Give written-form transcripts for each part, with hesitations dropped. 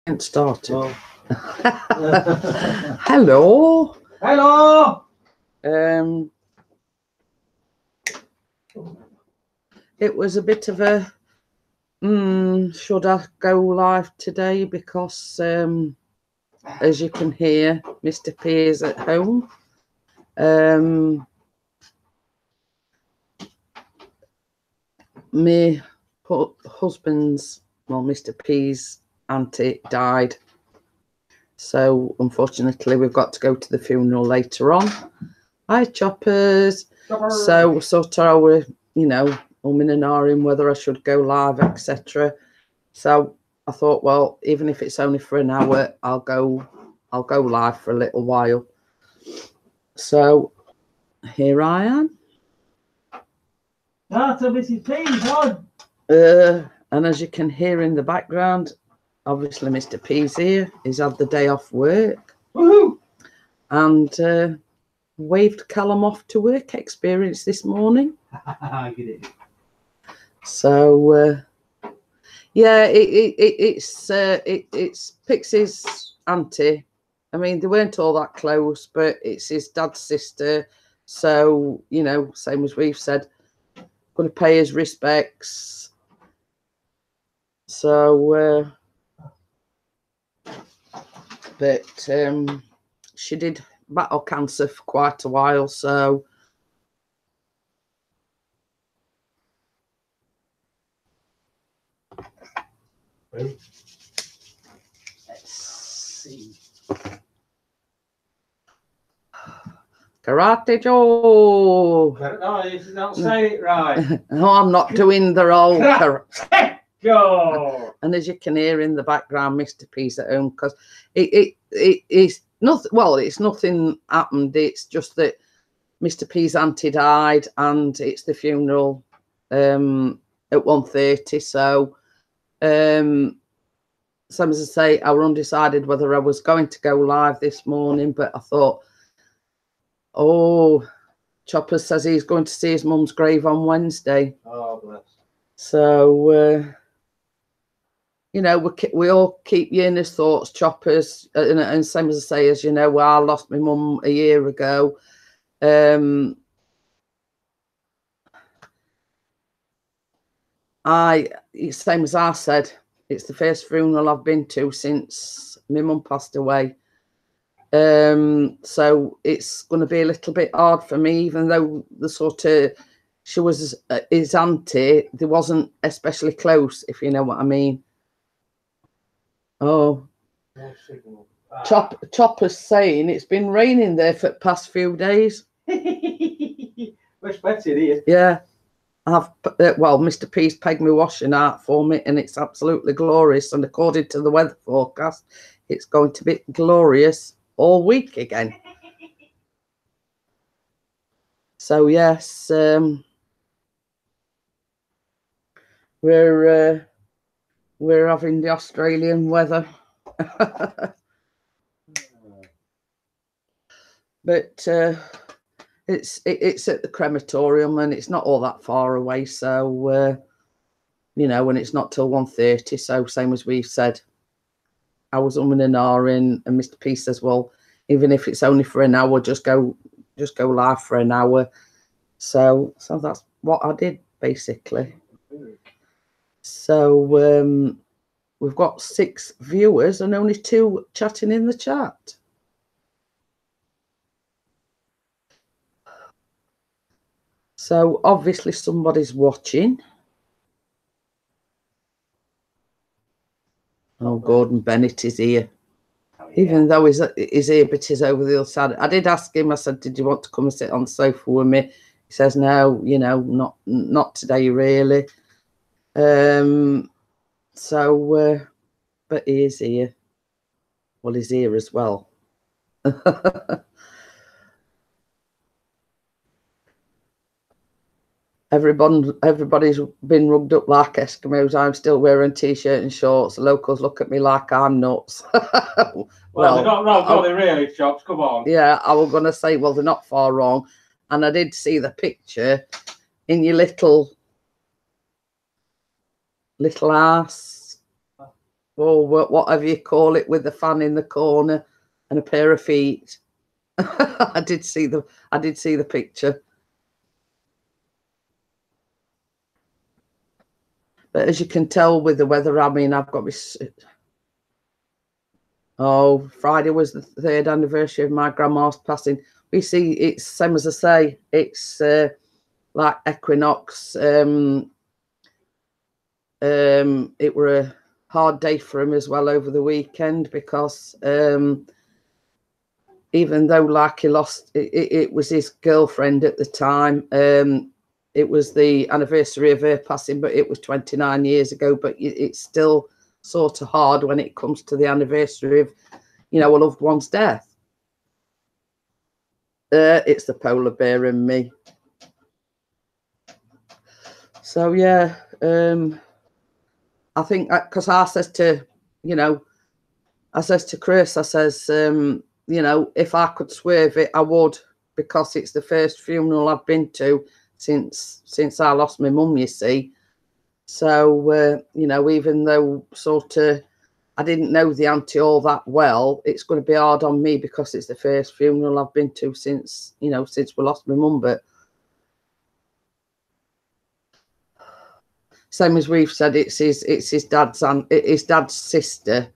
Get started. Oh. Hello. Hello. It was a bit of a should I go live today, because as you can hear, Mr. P is at home. My husband's, well, Mr. P's auntie died, so unfortunately we've got to go to the funeral later on. Hi, Choppers. So sort of, we're, you know, umming and ahhing whether I should go live, etc. So I thought, well, even if it's only for an hour, I'll go live for a little while. So here I am. So Mrs. P's on. And as you can hear in the background, obviously Mr. P's here. He's had the day off work. Woohoo! And waved Callum off to work experience this morning. I get it. So yeah, it's Pixie's auntie. I mean, they weren't all that close, but it's his dad's sister. So, you know, same as we've said, going to pay his respects. So, but she did battle cancer for quite a while, so let's see. Karate Joe. No, you don't say it right. No, I'm not doing the role. Go. And as you can hear in the background, Mr. P's at home, because it is nothing. Well, it's nothing happened. It's just that Mr. P's auntie died, and it's the funeral at 1:30. So, same as I say, I was undecided whether I was going to go live this morning, but I thought, oh, Chopper says he's going to see his mum's grave on Wednesday. Oh, bless. So, you know, we all keep you in his thoughts, Choppers. And same as I say, as you know, I lost my mum a year ago. Same as I said, it's the first funeral I've been to since my mum passed away. So it's going to be a little bit hard for me, even though the sort of, she was his auntie, they wasn't especially close, if you know what I mean. Oh, Chopper's saying it's been raining there for the past few days. Much better here. Yeah, well, Mr. P's pegged me washing out for me, and it's absolutely glorious. And according to the weather forecast, it's going to be glorious all week again. So yes, we're having the Australian weather. But it's at the crematorium, and it's not all that far away, so you know, and it's not till 1:30. So same as we've said, I was umming and ahhing, and Mr. P says, well, even if it's only for an hour, just go live for an hour. So that's what I did basically. So we've got 6 viewers and only 2 chatting in the chat. So obviously somebody's watching. Oh, Gordon Bennett is here. Oh, yeah. Even though he's here, but he's over the other side. I did ask him, I said, did you want to come and sit on the sofa with me? He says, no, you know, not today, really. So, but he is here. Well, he's here as well. Everybody's been rugged up like Eskimos. I'm still wearing t-shirt and shorts. The locals look at me like I'm nuts. Well, they're not wrong, are they really, Chops? Come on. Yeah, I was going to say, well, they're not far wrong. And I did see the picture in your little ass. or whatever you call it, with the fan in the corner and a pair of feet. I did see the picture. But as you can tell with the weather, I mean, I've got this. Oh, Friday was the 3rd anniversary of my grandma's passing. We see it's same as I say. It's like equinox. It were a hard day for him as well over the weekend, because even though like he lost, it was his girlfriend at the time. It was the anniversary of her passing, but it was 29 years ago. But it's still sort of hard when it comes to the anniversary of, you know, a loved one's death. It's the polar bear in me. So yeah, I think because I says to, you know, I says to Chris, I says, you know, if I could swerve it, I would, because it's the first funeral I've been to since I lost my mum, you see. So, you know, even though sort of I didn't know the auntie all that well, it's going to be hard on me because it's the first funeral I've been to since, you know, since we lost my mum. But same as we've said, it's his dad's sister.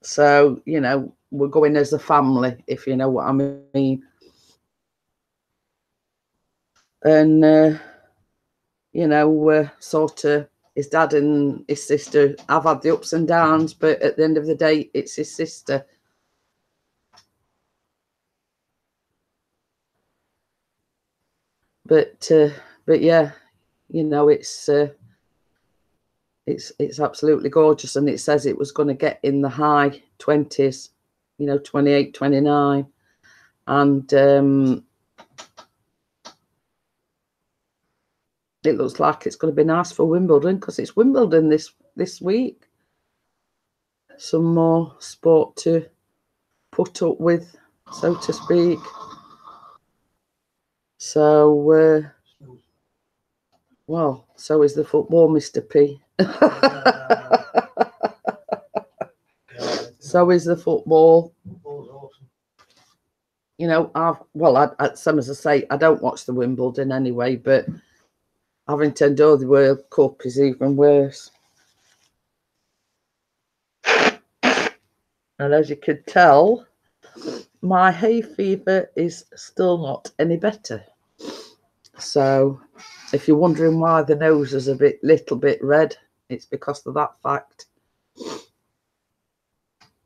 So, you know, we're going as a family, if you know what I mean. And, you know, sort of his dad and his sister, I've had the ups and downs, but at the end of the day, it's his sister. But yeah, you know, it's absolutely gorgeous. And it says it was going to get in the high 20s, you know, 28, 29. And it looks like it's going to be nice for Wimbledon, because it's Wimbledon this week. Some more sport to put up with, so to speak. So, well, so is the football, Mr. P. So is the football. You know, some as I say, I don't watch the Wimbledon anyway, but having to endure the World Cup is even worse. And as you can tell, my hay fever is still not any better. So if you're wondering why the nose is a little bit red, it's because of that fact.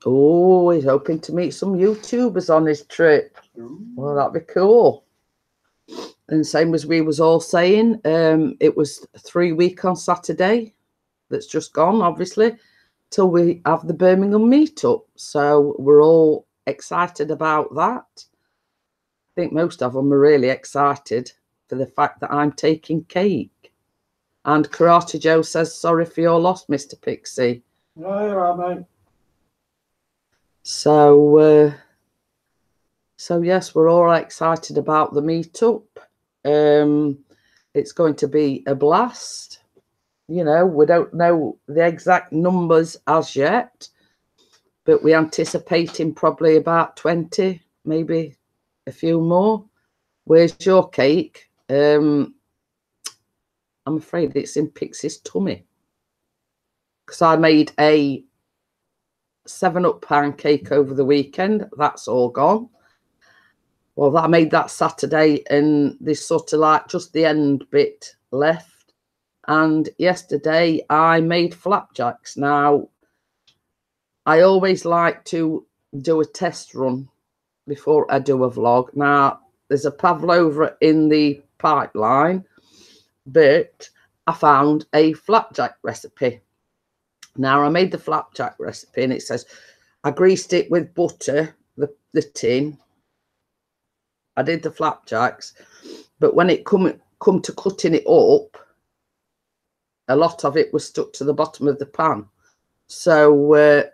Oh, he's hoping to meet some YouTubers on his trip. Well, that'd be cool. And same as we was all saying, it was 3 weeks on Saturday that's just gone, obviously, till we have the Birmingham meetup. So we're all excited about that. I think most of them are really excited for the fact that I'm taking cake. And Karate Joe says, sorry for your loss, Mr. Pixie. No, you're right, mate. So yes, we're all excited about the meetup. It's going to be a blast. You know, we don't know the exact numbers as yet, but we're anticipating probably about 20, maybe a few more. Where's your cake? I'm afraid it's in Pixie's tummy, because I made a 7-Up pancake over the weekend. That's all gone. Well, I made that Saturday, and there's sort of like just the end bit left. And yesterday I made flapjacks. Now, I always like to do a test run before I do a vlog. Now, there's a pavlova in the pipeline, but I found a flapjack recipe. Now, I made the flapjack recipe, and it says I greased it with butter, the tin. I did the flapjacks, but when it come to cutting it up, a lot of it was stuck to the bottom of the pan. So,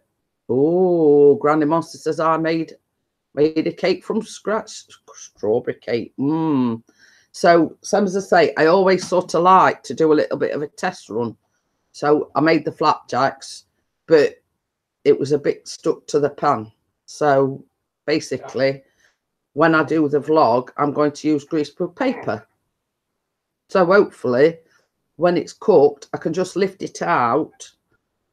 oh, Granny Monster says I made a cake from scratch, strawberry cake. So, same as I say, I always sort of like to do a little bit of a test run. So I made the flapjacks, but it was a bit stuck to the pan. So basically, when I do the vlog, I'm going to use greaseproof paper. So hopefully, when it's cooked, I can just lift it out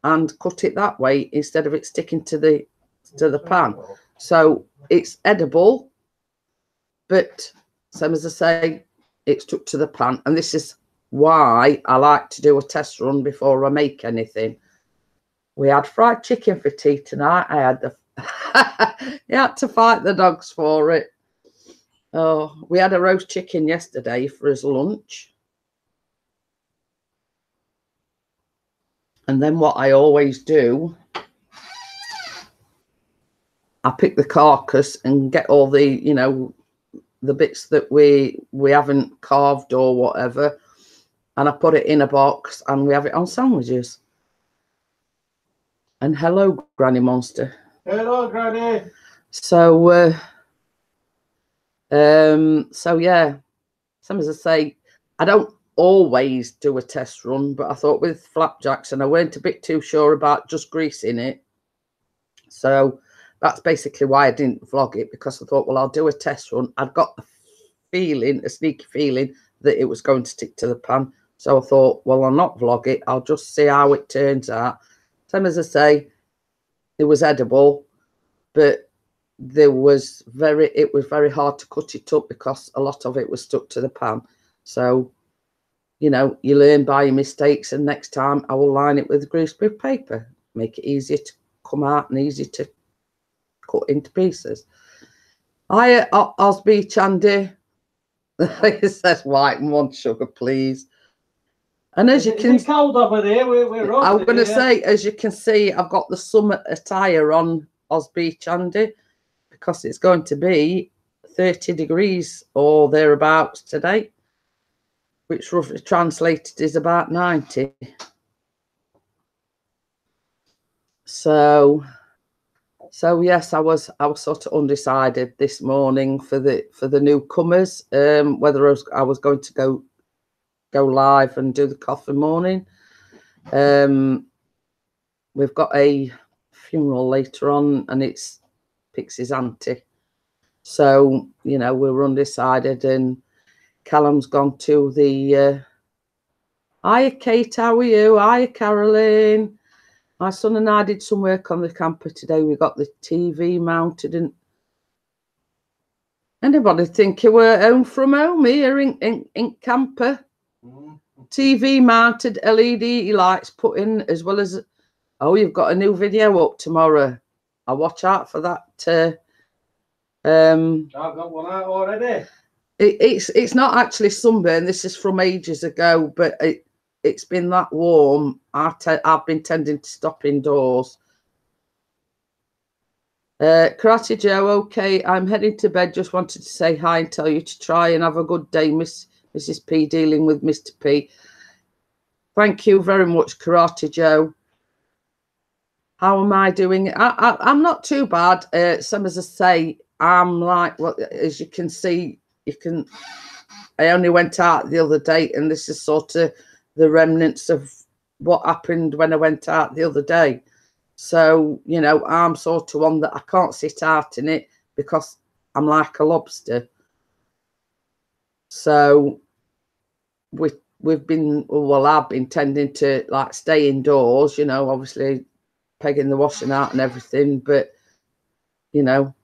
and cut it that way instead of it sticking to the pan. So it's edible, but same as I say, it's stuck to the pan. And this is why I like to do a test run before I make anything. We had fried chicken for tea tonight. I had the you had to fight the dogs for it. Oh, we had a roast chicken yesterday for his lunch. And then what I always do, I pick the carcass and get all the, you know, the bits that we haven't carved or whatever, and I put it in a box and we have it on sandwiches. And hello, Granny Monster. Hello, Granny. So, so yeah, same as I say, I don't always do a test run, but I thought with flapjacks, and I weren't a bit too sure about just greasing it. So that's basically why I didn't vlog it, because I thought, well, I'll do a test run. I've got a feeling, a sneaky feeling, that it was going to stick to the pan. So I thought, well, I'll not vlog it. I'll just see how it turns out. Same as I say, it was edible, but it was very hard to cut it up because a lot of it was stuck to the pan. So, you know, you learn by your mistakes, and next time I will line it with greaseproof paper, make it easier to come out and easy to cut into pieces. Hi, Osby Chandy. It says white and 1 sugar, please. And as you can, it's cold over there. We're I'm going to say, as you can see, I've got the summer attire on, Osby Chandy, because it's going to be 30 degrees or thereabouts today, which roughly translated is about 90. So yes, I was sort of undecided this morning for the newcomers, whether I was going to go live and do the coffee morning. We've got a funeral later on, and it's Pixie's auntie. So, you know, we were undecided, and Callum's gone to the hiya Kate, how are you? Hiya Caroline. My son and I did some work on the camper today. We got the TV mounted, and anybody think you were home from home here in camper? TV mounted LED lights put in, as well as, oh, you've got a new video up tomorrow. I'll watch out for that. I've got one out already. It's not actually sunburn. This is from ages ago, but it's been that warm. I've been tending to stop indoors. Karate Joe, okay, I'm heading to bed. Just wanted to say hi and tell you to try and have a good day, Mrs. P, dealing with Mr. P. Thank you very much, Karate Joe. How am I doing? I'm not too bad. Some as I say, I'm like, well, as you can see, I only went out the other day, and this is sort of the remnants of what happened when I went out the other day. So, you know, I'm sort of one that I can't sit out in it because I'm like a lobster. So we've been, well, I've been tending to like stay indoors, you know, obviously pegging the washing out and everything, but you know,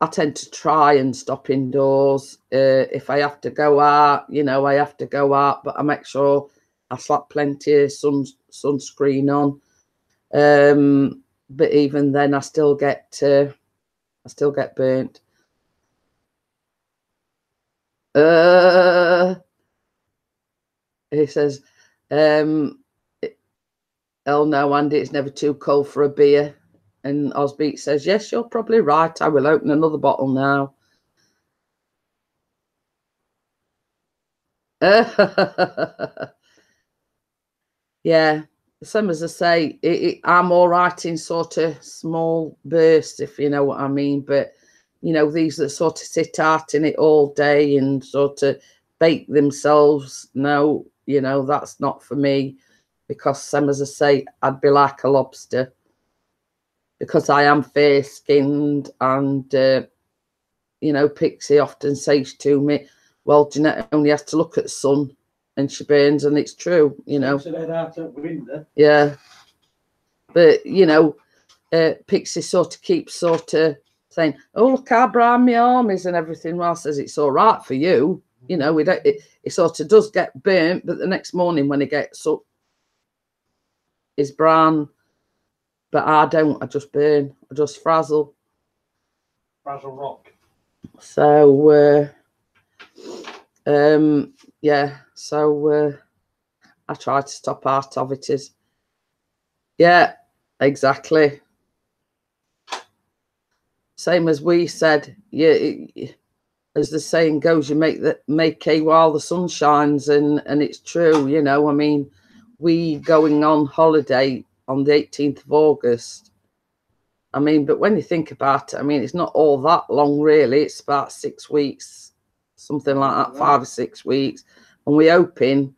I tend to try and stop indoors. If I have to go out, you know, I have to go out, but I make sure I slap plenty of sunscreen on. But even then, I still get burnt. He says, "Oh no, Andy, it's never too cold for a beer." And Osbeat says, "Yes, you're probably right. I will open another bottle now." Yeah, same as I say, I'm all right in sort of small bursts, if you know what I mean. But, you know, these that sort of sit out in it all day and sort of bake themselves, no, you know, that's not for me. because same as I say, I'd be like a lobster because I am fair skinned, and you know, Pixie often says to me, well, Jeanette only has to look at the sun and she burns, and it's true, you know. Yeah. But, you know, Pixie sort of keeps sort of saying, oh, look how brown my arm is and everything. Well, I says, it's all right for you. You know, it sort of does get burnt, but the next morning when it gets up, it's brown. But I don't. I just burn. I just frazzle. Frazzle rock. So, yeah. So I try to stop out of it. Yeah, exactly. Same as we said. Yeah, as the saying goes, you make hay while the sun shines, and it's true. You know, I mean, we going on holiday on the 18th of August. I mean, but when you think about it, I mean, it's not all that long, really. It's about 6 weeks, something like that, 5 or 6 weeks. And we hoping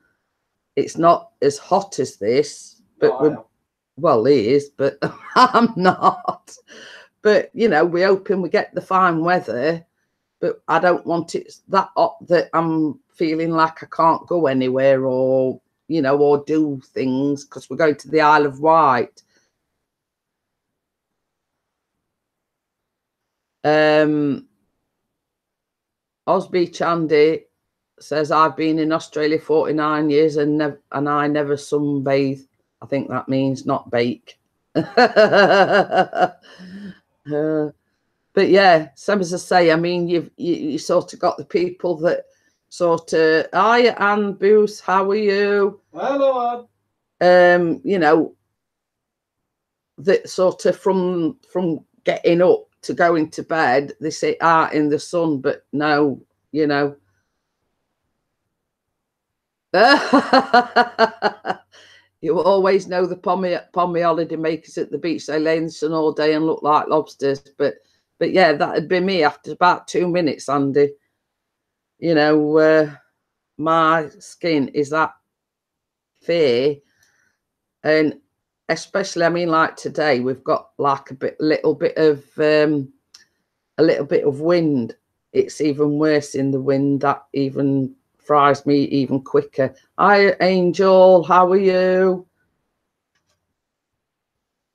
it's not as hot as this, but well, it is, but I'm not. But, you know, we're hoping we get the fine weather, but I don't want it that hot that I'm feeling like I can't go anywhere or, you know, or do things, because we're going to the Isle of Wight. Osby Chandy says, I've been in Australia 49 years and I never sunbathe. I think that means not bake. But yeah, same as I say, I mean, you sort of got the people that sort of, hiya, Anne Boos, how are you? Hello, Anne. You know, that sort of from getting up to going to bed, they say, in the sun, but no, you know. You always know the pommy holiday makers at the beach. They lay in the sun all day and look like lobsters. But yeah, that'd be me after about 2 minutes, Andy. You know, my skin is that fair, and especially, I mean, like today, we've got like a little bit of wind. It's even worse in the wind. That even fries me even quicker. Hi, Angel, how are you?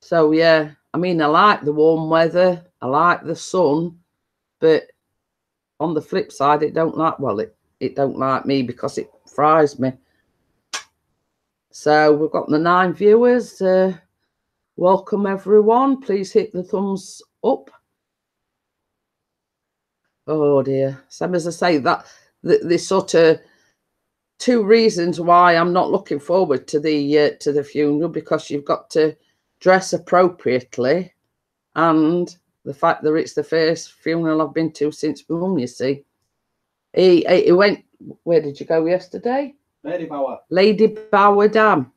So yeah, I mean, I like the warm weather, I like the sun, but on the flip side, it don't like me because it fries me. So we've got the 9 viewers. Welcome everyone. Please hit the thumbs up. Oh dear. Same as I say, that this sort of 2 reasons why I'm not looking forward to the funeral, because you've got to dress appropriately, and the fact that it's the first funeral I've been to since my mum, you see. He went, where did you go yesterday? Lady Bower Dam.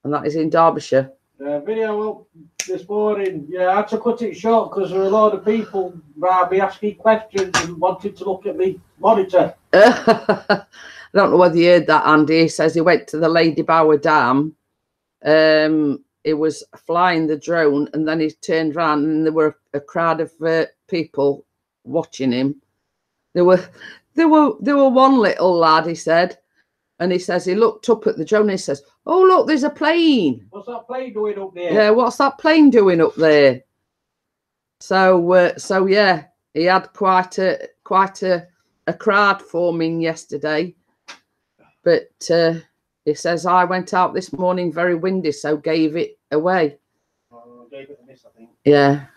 And that is in Derbyshire. Video up this morning. Yeah, I had to cut it short because there were a lot of people around me asking questions and wanted to look at me monitor. I don't know whether you heard that, Andy. He says he went to the Lady Bower Dam. He was flying the drone, and then he turned around and there were a crowd of people watching him. There were one little lad, he said, and he says he looked up at the drone and he says, oh look, there's a plane. What's that plane doing up there? Yeah, what's that plane doing up there? So yeah, he had quite a crowd forming yesterday, but he says, I went out this morning very windy, so gave it away. Gave it a miss, I think. Yeah.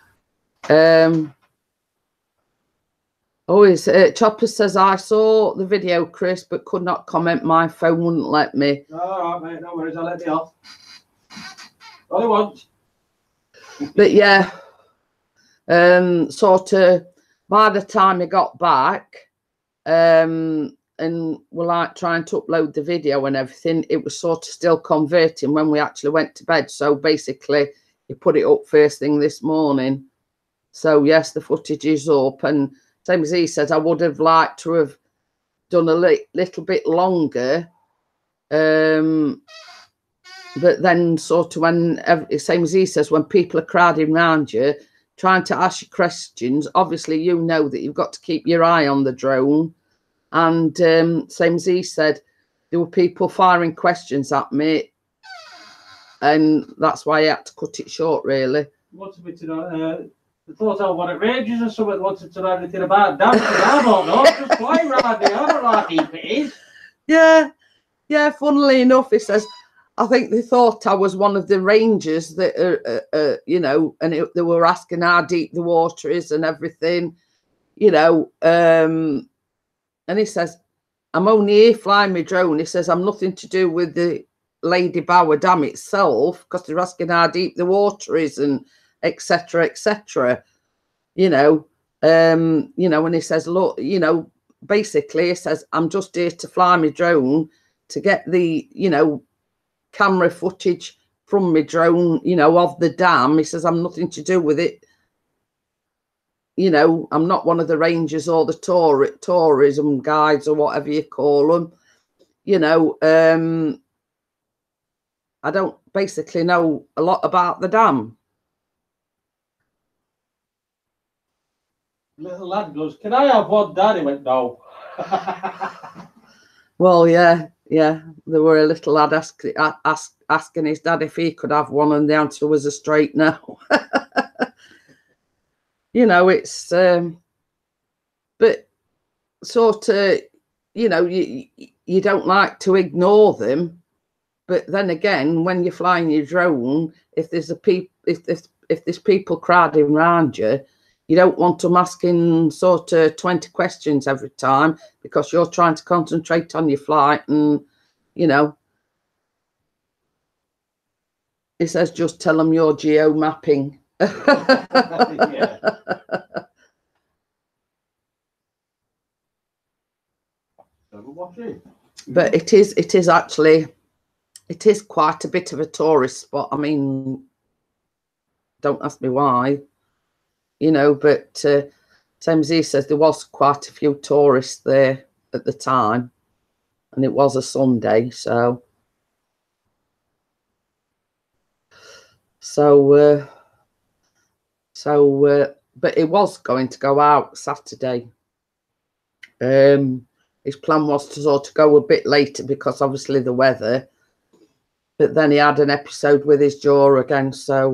Chopper says, I saw the video, Chris, but could not comment. My phone wouldn't let me. All right, mate, no worries. I'll let you off. All I want. But yeah, sort of by the time I got back, and we're like trying to upload the video and everything, it was sort of still converting when we actually went to bed. So basically, you put it up first thing this morning. So yes, the footage is up, and same as he says, I would have liked to have done a little bit longer, but then sort of when, same as he says, when people are crowding around you, trying to ask you questions, obviously you know that you've got to keep your eye on the drone. And same as he said, there were people firing questions at me, and that's why I had to cut it short, really. Wanted me to know, they thought I was at Rangers or something, wanted to know anything about dancing. I don't know, just flying around here, I don't know how deep it is. Yeah, funnily enough, he says, I think they thought I was one of the rangers that, you know, and they were asking how deep the water is and everything, you know. And he says, I'm only here flying my drone. He says, I'm nothing to do with the Lady Bower Dam itself, because they're asking how deep the water is and etc. etc. You know, and he says, look, you know, basically he says, I'm just here to fly my drone to get the, you know, camera footage from my drone, you know, of the dam. He says, I'm nothing to do with it. You know, I'm not one of the rangers or the tourism guides or whatever you call them. You know, I don't basically know a lot about the dam. Little lad goes, can I have one, Dad? He went, no. Well, yeah. There were a little lad asking his dad if he could have one, and the answer was a straight no. You know, it's, but sort of, you know, you don't like to ignore them. But then again, when you're flying your drone, if there's if there's people crowding around you, you don't want them asking sort of 20 questions every time, because you're trying to concentrate on your flight. And, you know, it says, just tell them you're geo mapping. Yeah. But it is actually, it is quite a bit of a tourist spot. I mean, don't ask me why, you know, but same as he says, there was quite a few tourists there at the time, and it was a Sunday, so but it was going to go out Saturday. His plan was to sort of go a bit later because obviously the weather, but then he had an episode with his jaw again, so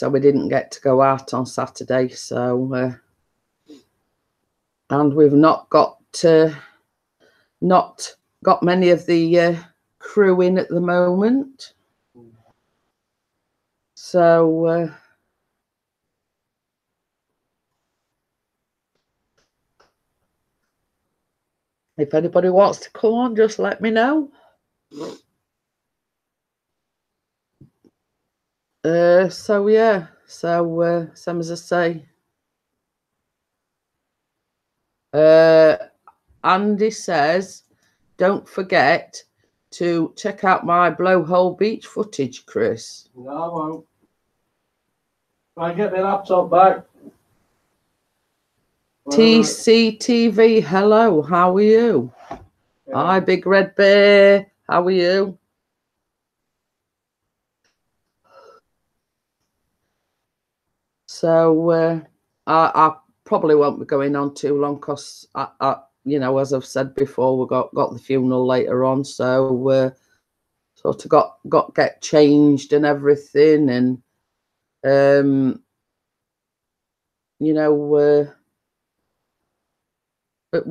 we didn't get to go out on Saturday. So and we've not got many of the crew in at the moment. So if anybody wants to come on, just let me know. So yeah, so same as I say, Andy says, don't forget to check out my Blowhole Beach footage, Chris. No, I won't. I get my laptop back. TCTV, hello, how are you? Yeah. Hi, Big Red Bear, how are you? So I probably won't be going on too long, because I you know, as I've said before, we got the funeral later on, so sort of got get changed and everything, and you know, but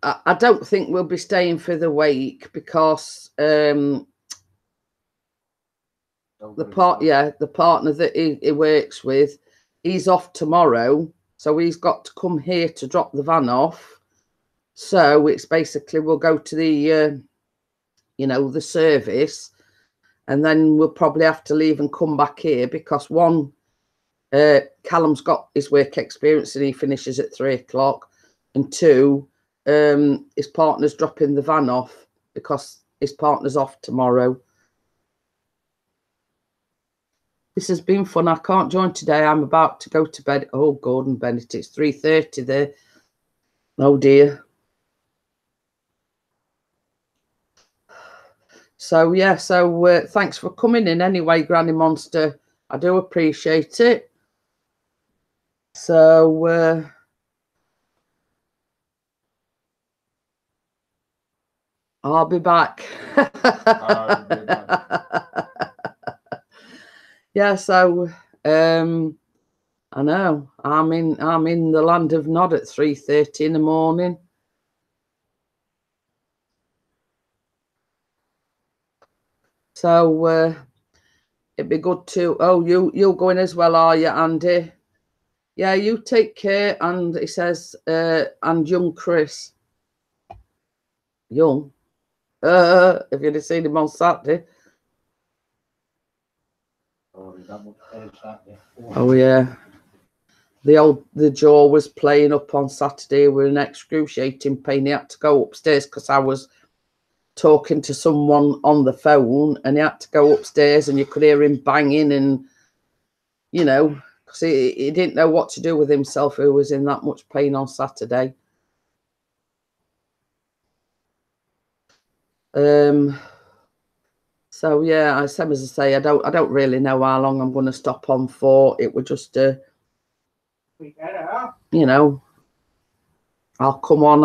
I don't think we'll be staying for the wake, because the partner that he works with, he's off tomorrow, so he's got to come here to drop the van off. So it's basically, we'll go to the you know, the service, and then we'll probably have to leave and come back here, because one, Callum's got his work experience and he finishes at 3 o'clock, and two, his partner's dropping the van off because his partner's off tomorrow. This has been fun. I can't join today. I'm about to go to bed. Oh, Gordon Bennett, it's 3:30 there. Oh dear. So yeah, so thanks for coming in anyway, Granny Monster. I do appreciate it. So I'll be back. Yeah, so I know I'm in the land of Nod at 3:30 in the morning. So it'd be good to. Oh, you're going as well, are you, Andy? Yeah, you take care. And he says, and young Chris. Young. If you'd have seen him on Saturday. Oh yeah. The jaw was playing up on Saturday with an excruciating pain. He had to go upstairs because I was talking to someone on the phone, and he had to go upstairs, and you could hear him banging, and you know, because he didn't know what to do with himself. He was in that much pain on Saturday. So yeah, same as I say, I don't really know how long I'm going to stop on for. It would just you know, I'll come on,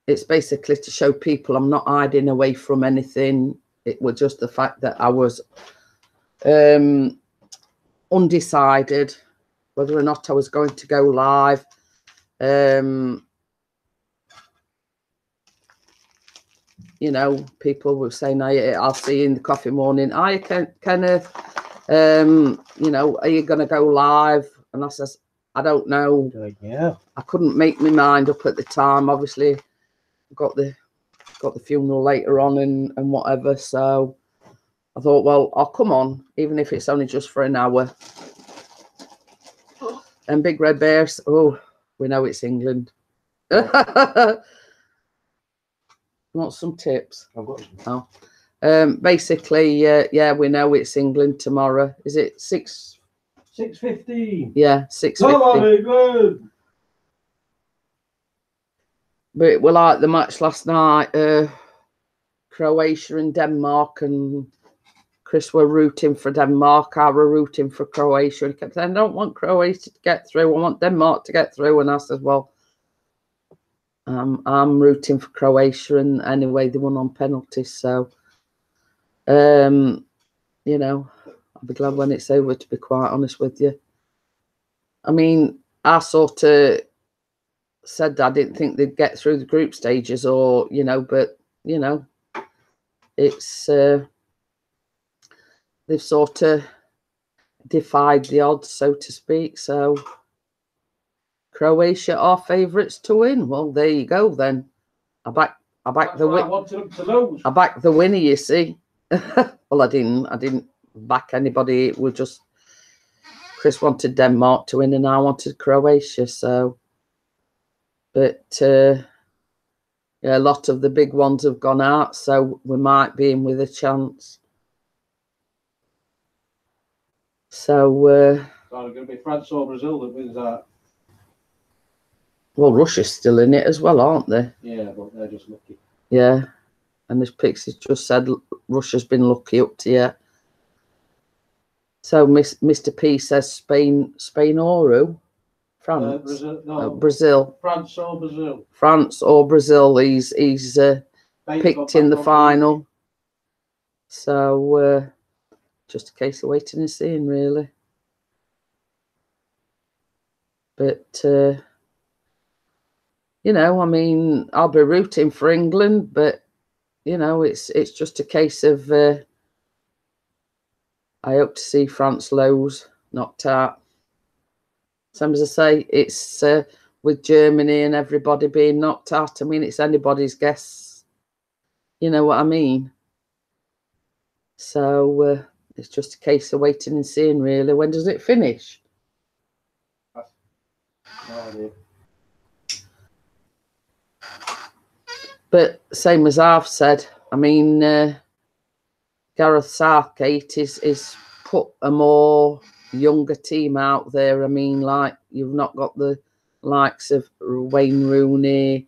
it's basically to show people I'm not hiding away from anything. It was just the fact that I was undecided whether or not I was going to go live. You know, people were saying, I'll see you in the coffee morning. I Kenneth, you know, are you going to go live? And I says, I don't know. Yeah. I couldn't make my mind up at the time. Obviously, got the funeral later on and whatever. So I thought, well, I'll come on, even if it's only just for an hour. And Big Red Bears, oh, we know it's England. Want some tips? I've got some. Oh. Basically, yeah, we know it's England tomorrow. Is it 6:15? Yeah, 6:50. But we like the match last night, Croatia and Denmark, and Chris were rooting for Denmark. I were rooting for Croatia, and he kept saying, I don't want Croatia to get through. I want Denmark to get through. And I said, well, I'm rooting for Croatia, and anyway, they won on penalties. So, you know, I'll be glad when it's over, to be quite honest with you. I mean, I sort of said I didn't think they'd get through the group stages, or, you know, but, you know, it's, they've sort of defied the odds, so to speak. So Croatia are favourites to win. Well, there you go then. I back the win. I wanted them to lose. I backed the winner, you see. Well, I didn't back anybody. It was just Chris wanted Denmark to win and I wanted Croatia. So, but yeah, a lot of the big ones have gone out, so we might be in with a chance. So it's going to be France or Brazil that wins that. Well, Russia's still in it as well, aren't they? Yeah, but they're just lucky. Yeah, and this Pixie just said Russia's been lucky up to yet. So Mr. P says Spain or who? France. Brazil, no. Brazil. France or Brazil. France or Brazil. He's picked in the final. So just a case of waiting and seeing, really. But you know, I mean, I'll be rooting for England, but you know, it's just a case of I hope to see France lose, knocked out. Same as I say, it's with Germany and everybody being knocked out. I mean, it's anybody's guess. You know what I mean? So it's just a case of waiting and seeing, really. When does it finish? But same as I've said, I mean, Gareth Southgate is put a more younger team out there. I mean, like, you've not got the likes of Wayne Rooney,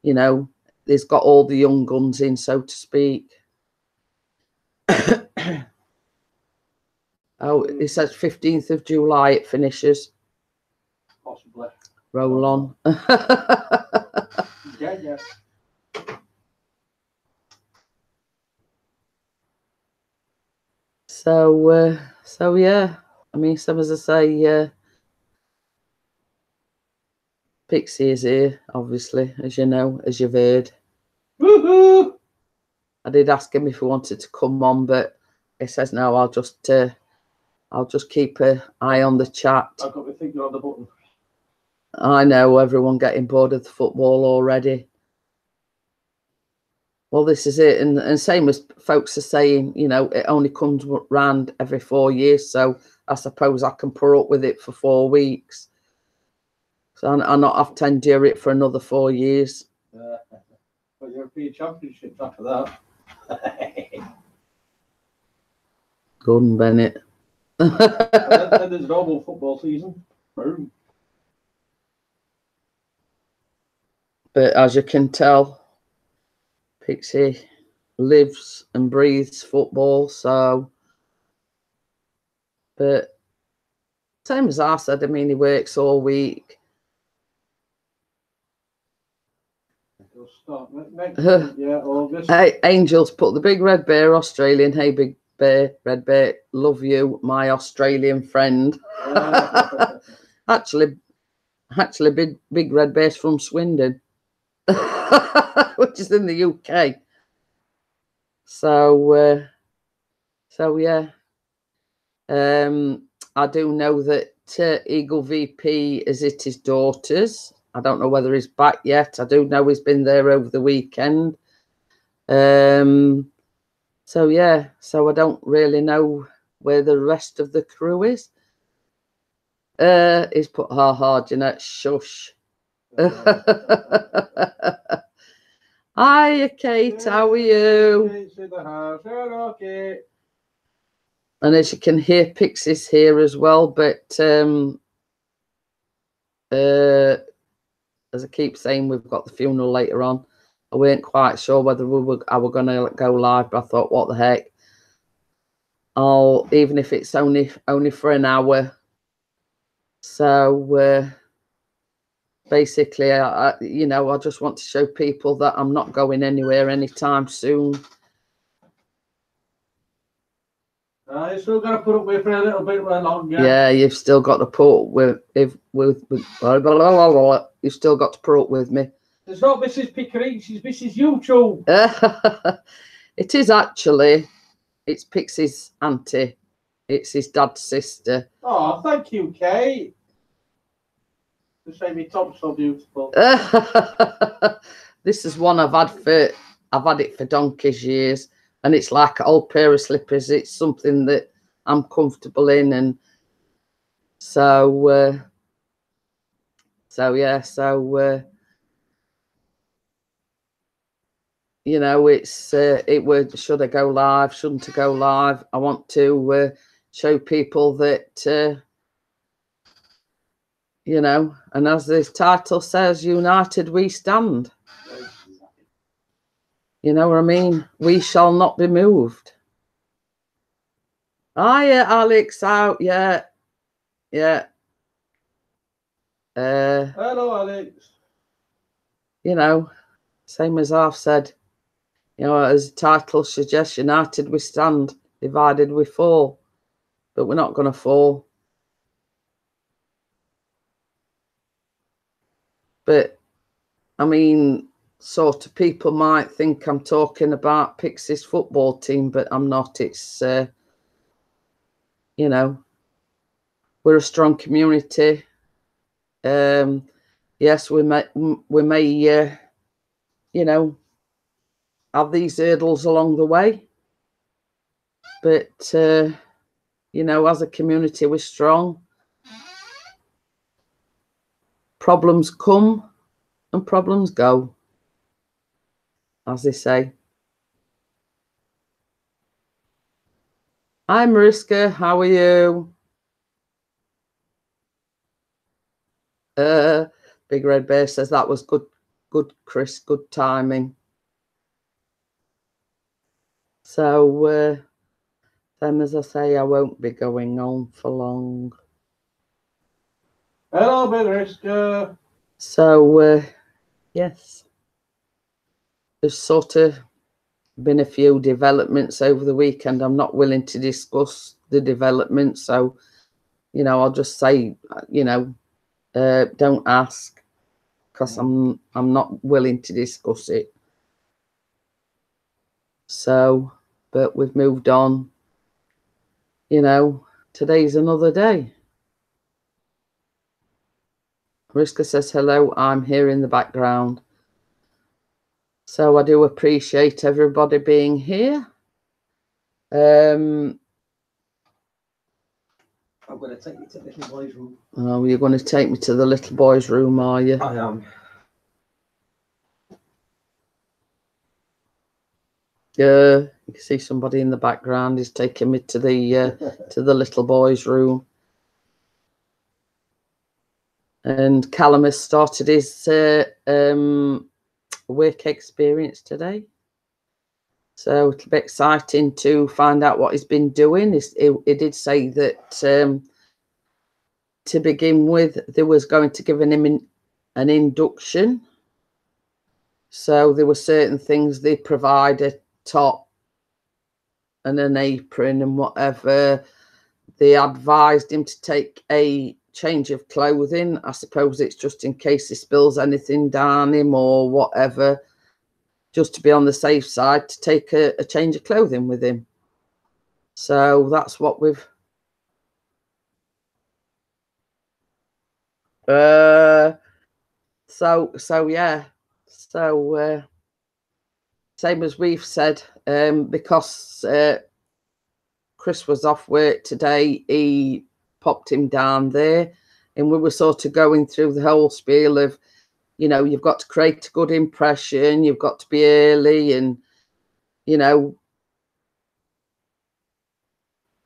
you know, he's got all the young guns in, so to speak. Oh, it says 15th of July it finishes. Possibly. Roll on. Yeah. So yeah, I mean, some as I say, Pixie is here, obviously, as you know, as you've heard. Woohoo! I did ask him if he wanted to come on, but he says no. I'll just keep an eye on the chat. I've got my finger on the button. I know everyone getting bored of the football already. Well, this is it, and same as folks are saying, you know, it only comes round every 4 years, so I suppose I can put up with it for 4 weeks. So I not have to endure it for another 4 years. But European Championships after that. Gordon Bennett. and then there's normal football season. Boom. But as you can tell, Pixie lives and breathes football. So, but same as I said, I mean, he works all week. It'll start next week, yeah, August. Hey, Angels put the Big Red Bear Australian. Hey, Big Bear, Red Bear, love you, my Australian friend. actually, Big Red Bear's from Swindon, which is in the UK. So yeah. I do know that Eagle VP is at his daughter's. I don't know whether he's back yet. I do know he's been there over the weekend. So yeah, so I don't really know where the rest of the crew is. He's put hard, Jeanette, shush. Hiya, Kate, how are you? Kate's in the house. Okay. And as you can hear, Pixie's here as well, but as I keep saying, we've got the funeral later on. I weren't quite sure whether I were going to go live, but I thought, what the heck? Even if it's only for an hour. So basically, I just want to show people that I'm not going anywhere anytime soon. You still got to put up with for a little bit longer. Yeah, you've still got to put up with you've still got to put up with me. It's not Mrs. Pickering, she's Mrs. YouTube. It is actually. It's Pixie's auntie. It's his dad's sister. Oh, thank you, Kate. To say me top's so beautiful. This is one I've had it for donkey's years, and it's like an old pair of slippers. It's something that I'm comfortable in, and so yeah, you know, it's it would, should I go live, shouldn't I go live? I want to show people that you know, and as the title says, united we stand. You know what I mean? We shall not be moved. Hiya, Alex, out, yeah. Hello, Alex. You know, same as I've said. You know, as the title suggests, united we stand, divided we fall. But we're not going to fall. But, I mean, sort of people might think I'm talking about Pixie's football team, but I'm not. It's, you know, we're a strong community. Yes, we may, you know, have these hurdles along the way. But, you know, as a community, we're strong. Problems come and problems go, as they say. Hi, Mariska. How are you? Big Red Bear says that was good. good, Chris, good timing. So, then as I say, I won't be going on for long. Hello, Mariska. So, yes, there's sort of been a few developments over the weekend. I'm not willing to discuss the developments, so I'll just say, don't ask, because I'm not willing to discuss it. So, but we've moved on. Today's another day. Mariska says hello. I'm here in the background. So I do appreciate everybody being here. I'm going to take you to the little boy's room. Oh, you're going to take me to the little boy's room, are you? I am. Yeah, you can see somebody in the background is taking me to the little boy's room. And Callum has started his work experience today. So it'll be exciting to find out what he's been doing. He did say that to begin with, there was going to give him an induction. So there were certain things they provide, a top and an apron and whatever. They advised him to take a change of clothing. I suppose it's just in case he spills anything down him or whatever, just to be on the safe side, to take a change of clothing with him. So that's what we've same as we've said, because Chris was off work today, he popped him down there, and we were sort of going through the whole spiel of, you've got to create a good impression, you've got to be early, and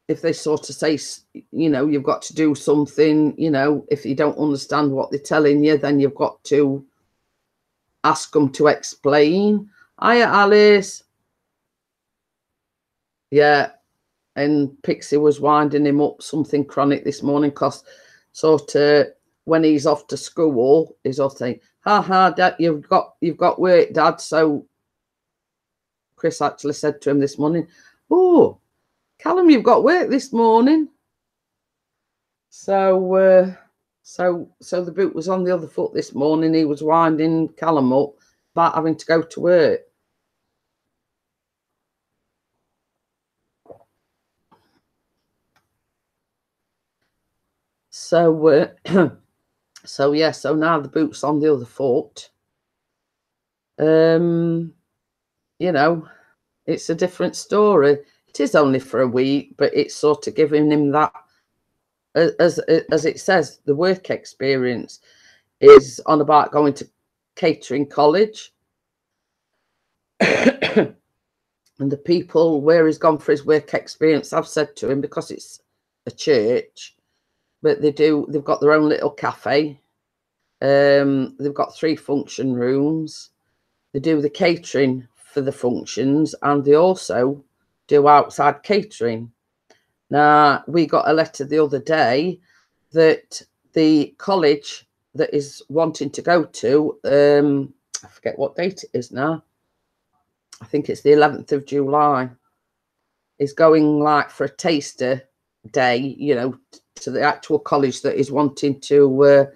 if they sort of say, you've got to do something, if you don't understand what they're telling you, then you've got to ask them to explain. Hiya, Alice. Yeah. And Pixie was winding him up something chronic this morning, because sort of when he's off to school, he's all saying, ha, Dad, you've got work, Dad. So Chris actually said to him this morning, oh, Callum, you've got work this morning. So the boot was on the other foot this morning. He was winding Callum up about having to go to work. So so now the boot's on the other foot. It's a different story. It is only for a week, but it's sort of giving him that, as it says, the work experience is on about going to catering college. And the people where he's gone for his work experience, I've said to him, because it's a church, but they've got their own little cafe. They've got 3 function rooms. They do the catering for the functions, and they also do outside catering. Now, we got a letter the other day that the college that is wanting to go to, I forget what date it is now, I think it's the 11th of July, is going like for a taster day, to the actual college that is wanting to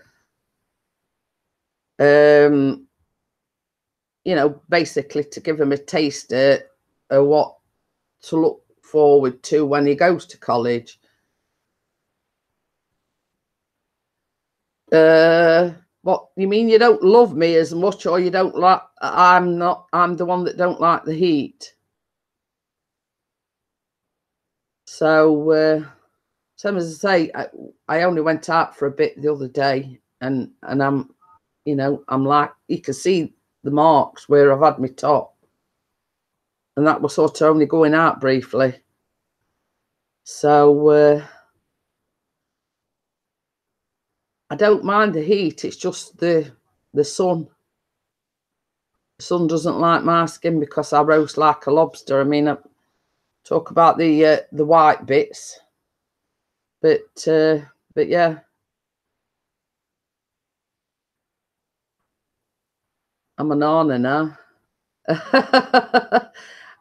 basically to give him a taster of what to look forward to when he goes to college. What you mean, you don't love me as much, or you don't like? I'm the one that don't like the heat. So same as I say, I only went out for a bit the other day, and I'm I'm like, you can see the marks where I've had my top, and that was sort of only going out briefly. So I don't mind the heat. It's just the sun. Son doesn't like my skin because I roast like a lobster. I mean, I talk about the white bits, but yeah, I'm an honor now.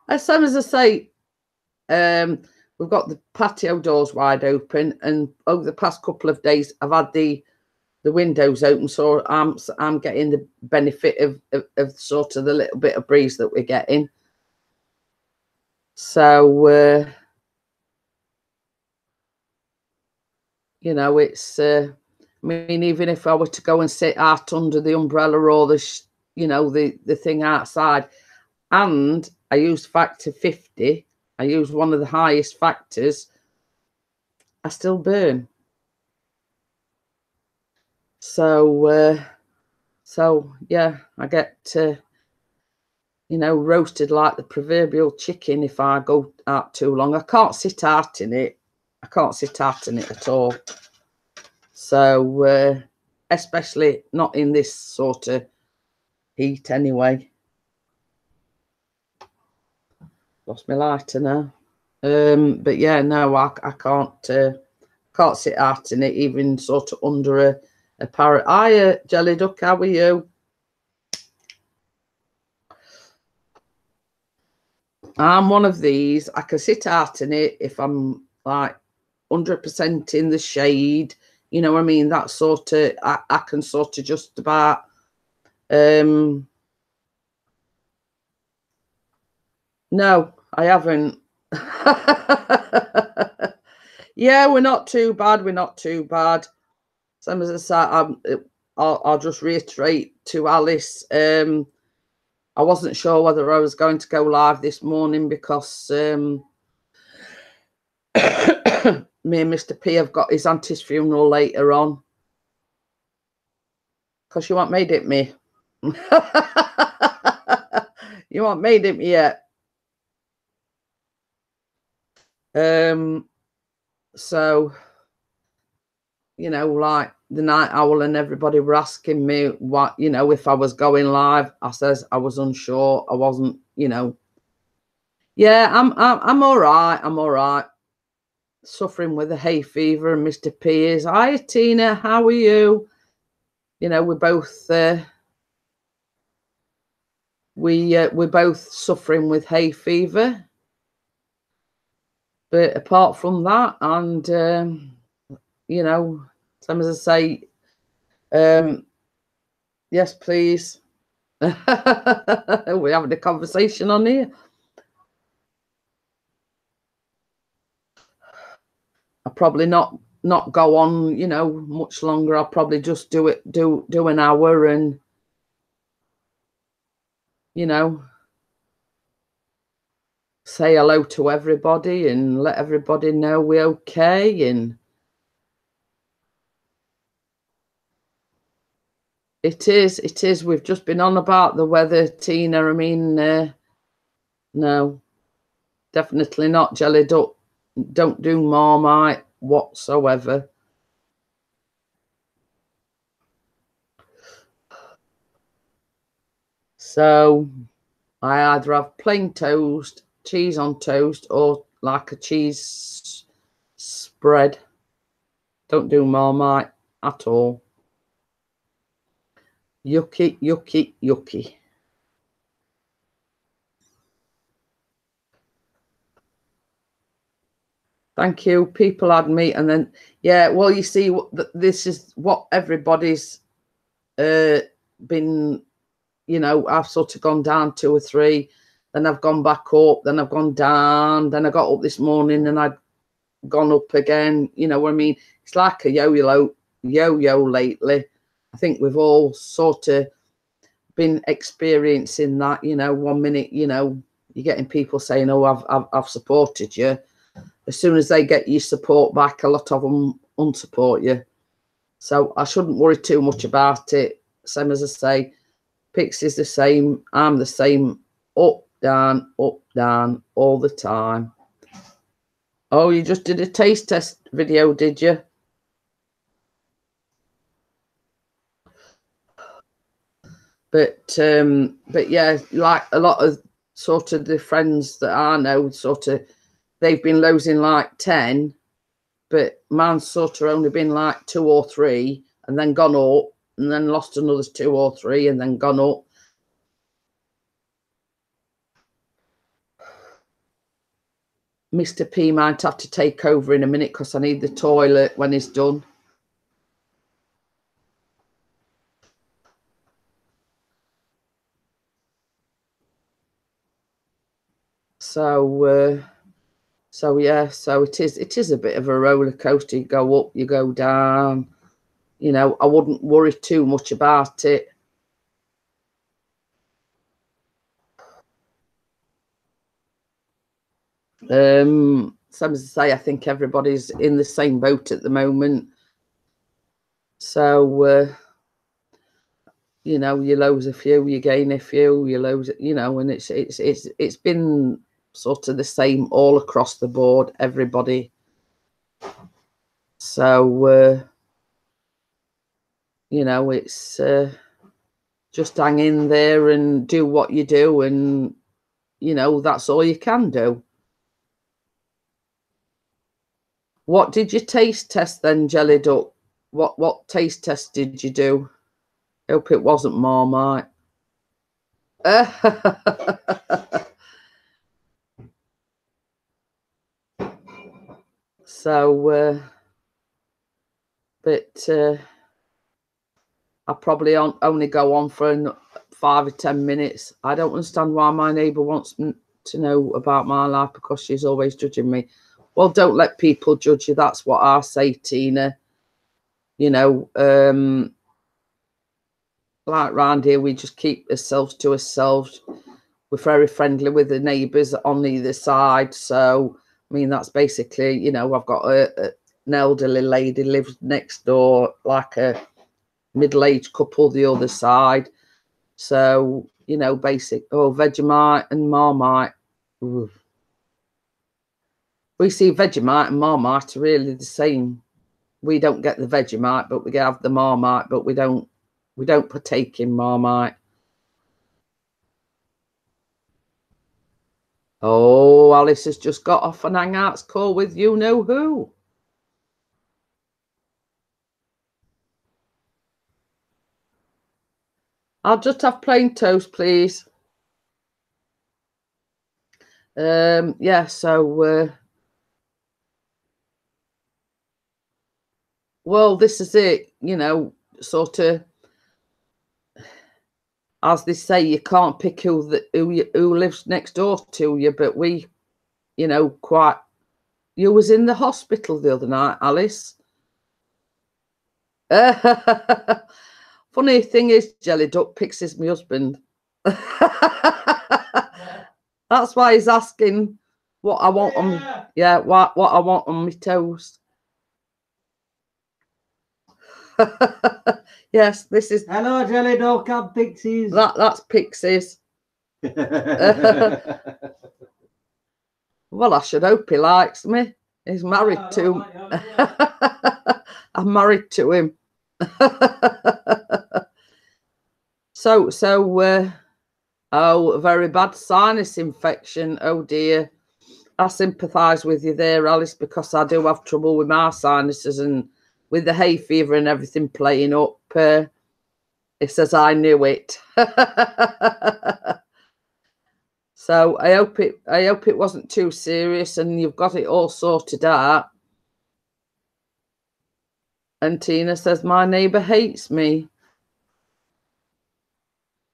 As same as I say, we've got the patio doors wide open, and over the past couple of days, I've had the windows open, so I'm getting the benefit of sort of the little bit of breeze that we're getting. So you know, it's I mean, even if I were to go and sit out under the umbrella or the you know, the thing outside, and I use factor 50, I use one of the highest factors, I still burn. So so yeah, I get you know, roasted like the proverbial chicken if I go out too long. I can't sit out in it. I can't sit out in it at all. So especially not in this sort of heat anyway. Lost my lighter now. But yeah, no, I can't sit out in it, even sort of under a parrot. Hiya, Jelly Duck, how are you? I'm one of these. I can sit out in it if I'm like 100% in the shade. You know what I mean? That sort of, I can sort of just about, no, I haven't. Yeah, we're not too bad. We're not too bad. Same as I said, I'll just reiterate to Alice, I wasn't sure whether I was going to go live this morning because me and Mr. P have got his auntie's funeral later on. Because you haven't made it me. You haven't made it me yet. So, you know, like the Night Owl and everybody were asking me what, you know, if I was going live. I says I was unsure. I wasn't, you know. Yeah, I'm all right. I'm all right. Suffering with a hay fever, and Mr. P is. Hi, Tina. How are you? You know, we're both we're both suffering with hay fever. But apart from that, and you know, same as I say, yes, please. We're having a conversation on here. I'll probably not go on, you know, much longer. I'll probably just do an hour and, you know, say hello to everybody and let everybody know we're okay. And it is. We've just been on about the weather, Tina. I mean, no, definitely not. Jelly Duck, don't do Marmite whatsoever. So I either have plain toast, cheese on toast, or like a cheese spread. Don't do Marmite at all. Yucky, yucky, yucky. Thank you. People add me, and then yeah. Well, you see, this is what everybody's been. You know, I've sort of gone down 2 or 3, then I've gone back up, then I've gone down, then I got up this morning and I'd gone up again. You know what I mean? It's like a yo-yo lately. I think we've all sort of been experiencing that. You know, 1 minute, you know, you're getting people saying, "Oh, I've supported you." As soon as they get your support back, a lot of them unsupport you. So I shouldn't worry too much about it. Same as I say, Pixie's the same. I'm the same. Up, down, all the time. Oh, you just did a taste test video, did you? But yeah, like a lot of sort of the friends that I know, sort of, they've been losing like 10, but mine's sort of only been like 2 or 3 and then gone up and then lost another 2 or 3 and then gone up. Mr. P might have to take over in a minute because I need the toilet when he's done. So yeah, so it is a bit of a roller coaster. You go up, you go down. You know, I wouldn't worry too much about it. Same as I say, I think everybody's in the same boat at the moment. So you know, you lose a few, you gain a few, you lose, you know, and it's been sort of the same all across the board, everybody. So you know, it's just hang in there and do what you do, and you know, that's all you can do. What did you taste test then, Jelly Duck? What taste test did you do? I hope it wasn't Marmite. So but I probably only go on for 5 or 10 minutes. I don't understand why my neighbour wants to know about my life, because she's always judging me. Well, don't let people judge you. That's what I say, Tina. You know, like round here, we just keep ourselves to ourselves. We're very friendly with the neighbours on either side. So, I mean, that's basically, you know, I've got an elderly lady lives next door, like a middle-aged couple the other side. So, you know, Vegemite and Marmite. Ooh. We see Vegemite and Marmite are really the same. We don't get the Vegemite, but we have the Marmite, but we don't partake in Marmite. Oh, Alice has just got off an Hangouts call with you know who. I'll just have plain toast, please. Yeah, so well, this is it, you know, sort of, as they say, you can't pick who lives next door to you, but we, you know, you was in the hospital the other night, Alice. Funny thing is, Jelly Duck Pixie's my husband. That's why he's asking what I want on, yeah, what I want on my toast. Yes, this is. Hello, Jelly Duck and Pixies. That's Pixies. Well, I should hope he likes me. He's married to. I'm married to him. So, oh, a very bad sinus infection. Oh dear. I sympathise with you there, Alice, because I do have trouble with my sinuses, and with the hay fever and everything playing up. It says I knew it. So I hope it wasn't too serious and you've got it all sorted out. And Tina says my neighbour hates me.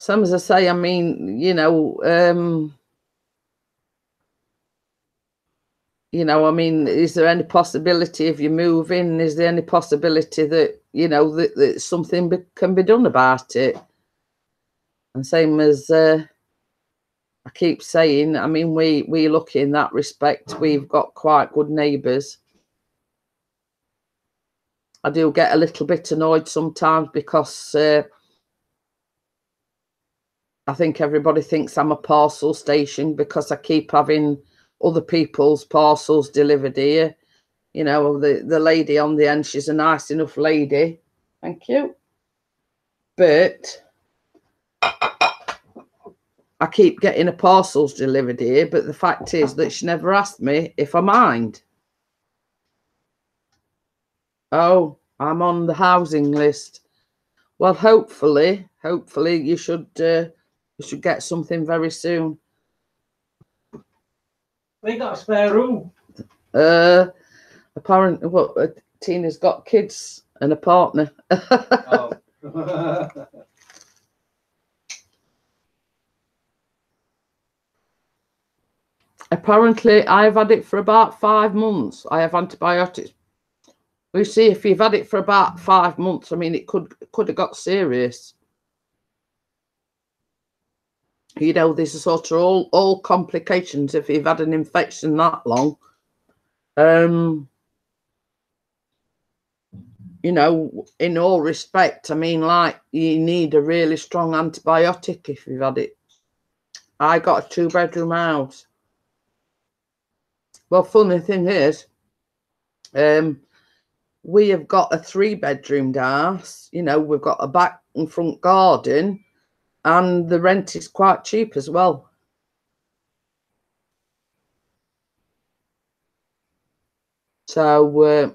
Some, as I say, I mean, you know, I mean, is there any possibility of you moving? Is there any possibility that, you know, that something can be done about it? And same as I keep saying, I mean, we lucky in that respect. We've got quite good neighbours. I do get a little bit annoyed sometimes because I think everybody thinks I'm a parcel station because I keep having other people's parcels delivered here. You know, the lady on the end, she's a nice enough lady. Thank you. But I keep getting a parcels delivered here, but the fact is that she never asked me if I mind. Oh, I'm on the housing list. Well, hopefully you should get something very soon. We got a spare room. Apparently, Tina's got kids and a partner. Oh. Apparently, I've had it for about 5 months. I have antibiotics. We see if you've had it for about 5 months. I mean, it could have got serious. You know, there's a sort of all complications if you've had an infection that long. You know, in all respect, I mean, like, you need a really strong antibiotic if you've had it. I got a 2-bedroom house. Well, funny thing is, we have got a 3-bedroom house. You know, we've got a back and front garden, and the rent is quite cheap as well. So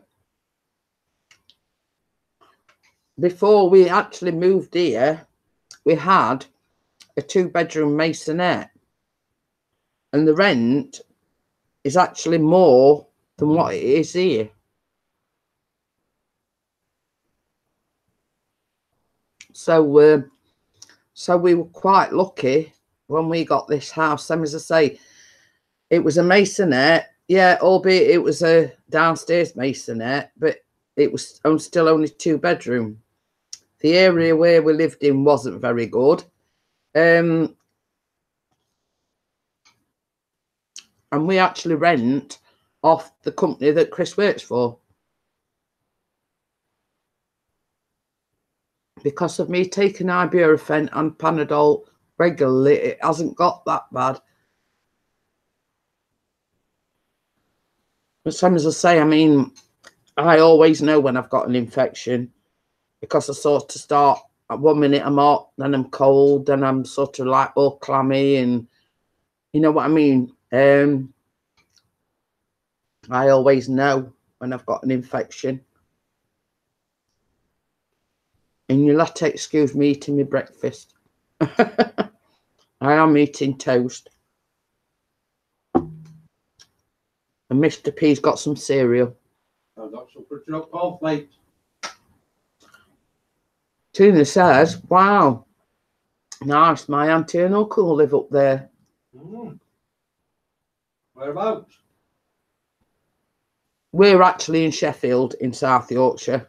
before we actually moved here, we had a 2-bedroom masonette, and the rent is actually more than what it is here. So we were quite lucky when we got this house. Same as I say, it was a masonette, yeah, albeit it was a downstairs masonette, but it was still only 2-bedroom. The area where we lived in wasn't very good. And we actually rent off the company that Chris works for. Because of me taking ibuprofen and Panadol regularly, it hasn't got that bad. But same as I say, I mean, I always know when I've got an infection, because I sort of start at 1 minute I'm hot, then I'm cold, then I'm sort of like all clammy, and you know what I mean. I always know when I've got an infection. And you'll have to excuse me eating my breakfast. I am eating toast. And Mr. P's got some cereal. I've got some pretty up cornflakes. Tina says, wow, nice, my auntie and uncle live up there. Whereabouts? We're actually in Sheffield, in South Yorkshire.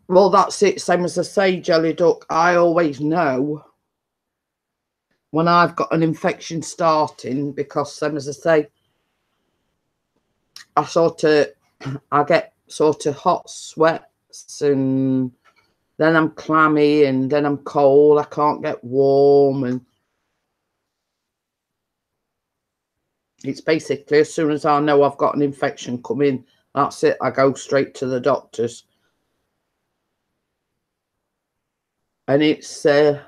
Well, that's it. Same as I say, Jelly Duck, I always know when I've got an infection starting, because same as I say, I get sort of hot sweats, and then I'm clammy, and then I'm cold. I can't get warm, and it's basically as soon as I know I've got an infection coming, that's it. I go straight to the doctors. And it's same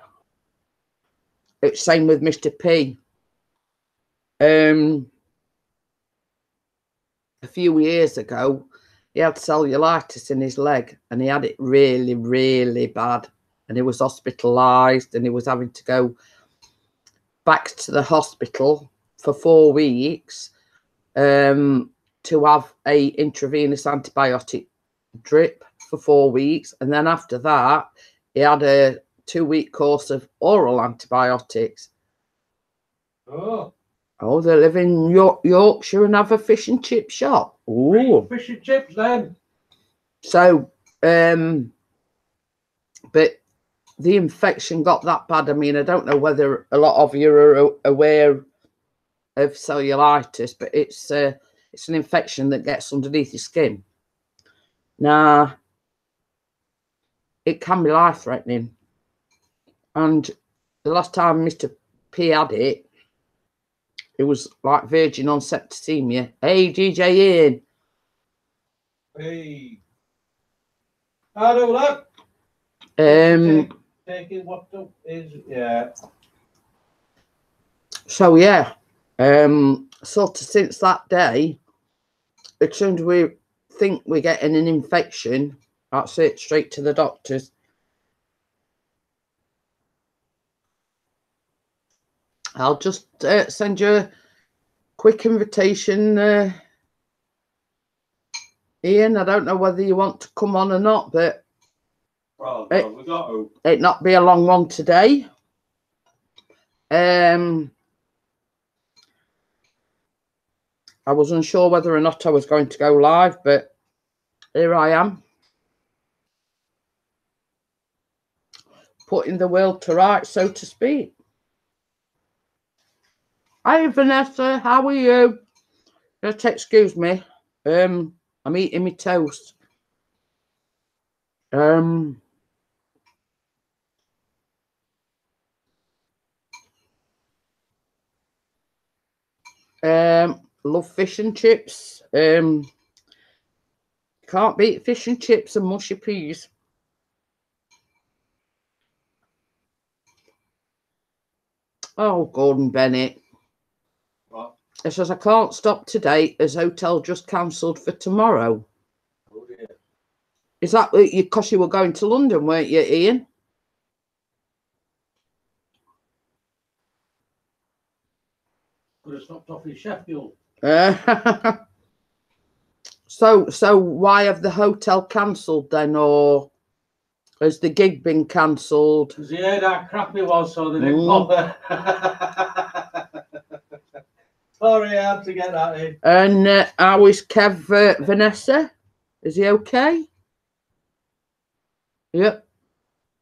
with Mr. P. A few years ago, he had cellulitis in his leg, and he had it really, really bad. And he was hospitalised, and he was having to go back to the hospital for 4 weeks to have a intravenous antibiotic drip for 4 weeks. And then after that, he had a 2-week course of oral antibiotics. Oh, they live in Yorkshire and have a fish and chip shop. Ooh. Fish and chips then. So, but the infection got that bad. I mean, I don't know whether a lot of you are aware of cellulitis, but it's an infection that gets underneath your skin. Now, it can be life-threatening. And the last time Mr. P had it, it was like virgin on septicemia. Hey, DJ Ian. Hey. I do that. Taking what is, yeah. So yeah, sort of since that day, as soon as we think we're getting an infection, that's it, straight to the doctors. I'll just send you a quick invitation, Ian. I don't know whether you want to come on or not, but Well, we got to. it not be a long one today. I was unsure whether or not I was going to go live, but here I am, putting the world to rights, so to speak. Hi, Vanessa. How are you? Just excuse me. I'm eating my toast. Love fish and chips. Can't beat fish and chips and mushy peas. Oh, Gordon Bennett. What? It says I can't stop today as hotel just cancelled for tomorrow. Oh, dear. Is that because you were going to London, weren't you, Ian? Could have stopped off in Sheffield. So why have the hotel cancelled then, or has the gig been cancelled? Because he heard how crap it was, so they didn't bother. Sorry, I had to get that in. And how is Kev, Vanessa? Is he okay? Yep.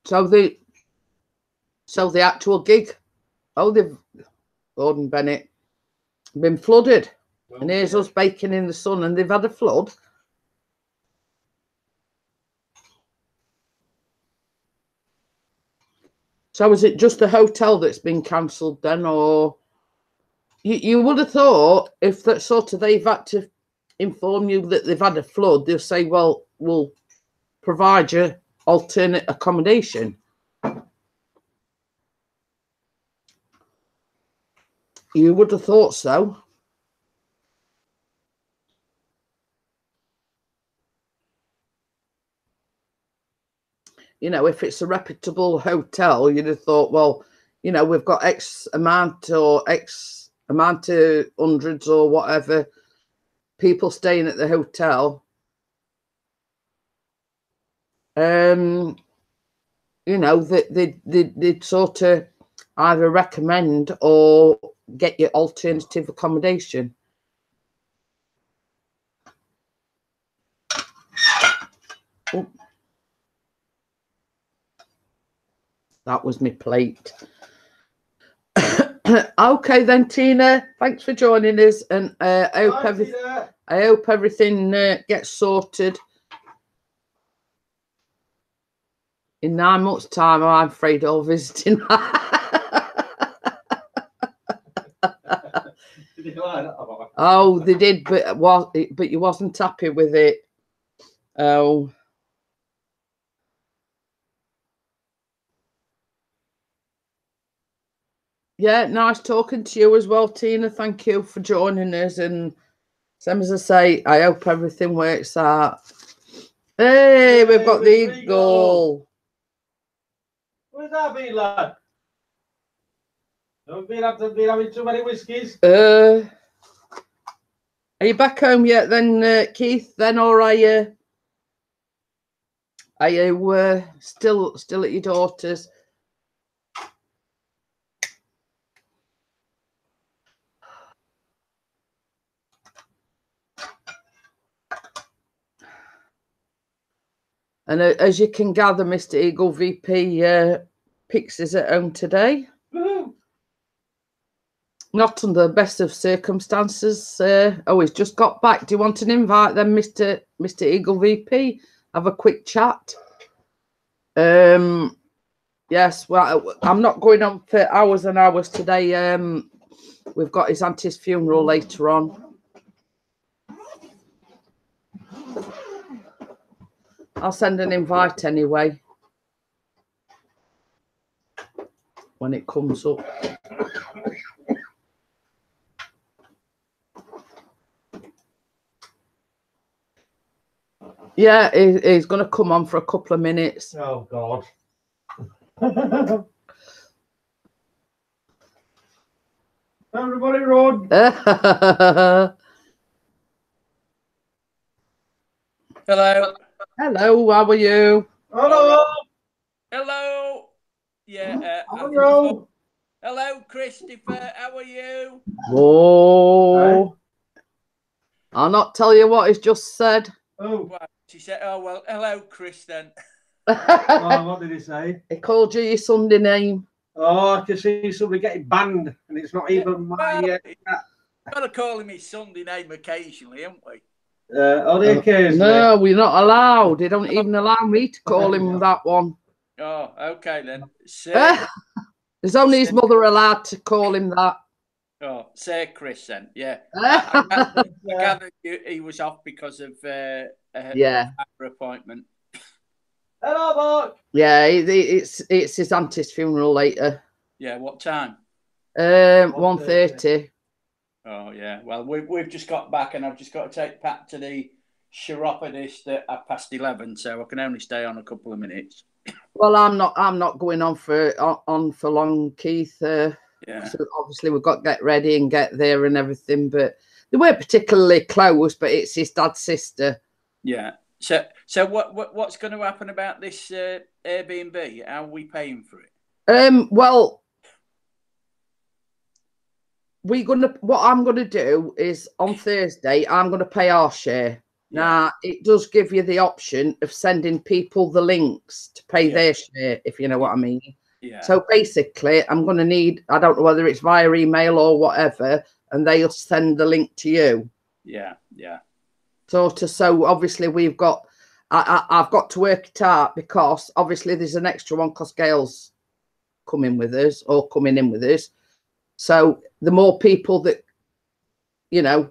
So the actual gig, they've Gordon Bennett been flooded, Well, and here's us baking in the sun, and they've had a flood. So is it just the hotel that's been cancelled then, or you would have thought if that sort of they've had to inform you that they've had a flood, they'll say, well, we'll provide you alternate accommodation. You would have thought so. You know, if it's a reputable hotel, you'd have thought, well, you know, we've got X amount or X amount of hundreds or whatever people staying at the hotel. You know, they'd sort of either recommend or get you alternative accommodation. Oh. That was my plate. Okay then, Tina. Thanks for joining us, and I hope everything gets sorted. In 9 months' time, I'm afraid of visiting. Did you like that? Oh, they did, but you wasn't happy with it. Oh. Yeah, nice talking to you as well, Tina. Thank you for joining us. And same as I say, I hope everything works out. Hey, we've got the eagle. Where's that been, lad? Haven't been having too many whiskies. Are you back home yet then, Keith? Then, or are you still at your daughter's? And as you can gather, Mr. Eagle VP picks us at home today. Woo-hoo. Not under the best of circumstances. He's just got back. Do you want an invite then, Mr. Eagle VP? Have a quick chat. Yes, well, I'm not going on for hours and hours today. We've got his auntie's funeral later on. I'll send an invite anyway. when it comes up. Yeah, he's going to come on for a couple of minutes. Oh, God. Everybody run. Hello. Hello, how are you? Hello. Hello. Yeah. Hello. Hello, Christopher. How are you? Oh, I'll not tell you what he's just said. Oh. Well, she said, "Oh well, hello, Chris." Then. Oh, what did he say? He called you your Sunday name. Oh, I can see somebody getting banned, and it's not even my. Got to call him his Sunday name occasionally, haven't we? On the occasion. No, we're not allowed. They don't even allow me to call him that one. Oh, okay then. There's only his mother allowed to call him that. Oh, say Chris then. Yeah. I gathered he was off because of yeah appointment. Hello, Mark. Yeah, it's his auntie's funeral later. Yeah. What time? 1:30. Oh yeah. Well, we've just got back, and I've just got to take Pat to the chiropodist at 11:30, so I can only stay on a couple of minutes. Well, I'm not going on for long, Keith. Yeah. So obviously we've got to get ready and get there and everything, but they weren't particularly close. But it's his dad's sister. Yeah. So what's going to happen about this Airbnb? How are we paying for it? Well, what I'm gonna do is on Thursday I'm gonna pay our share. Yeah. Now it does give you the option of sending people the links to pay their share, if you know what I mean. Yeah. So basically, I'm gonna need, I don't know whether it's via email or whatever, and they'll send the link to you. Yeah. Yeah. So obviously we've got, I've got to work it out, because obviously there's an extra one because Gail's coming with us or coming in with us. So the more people that, you know,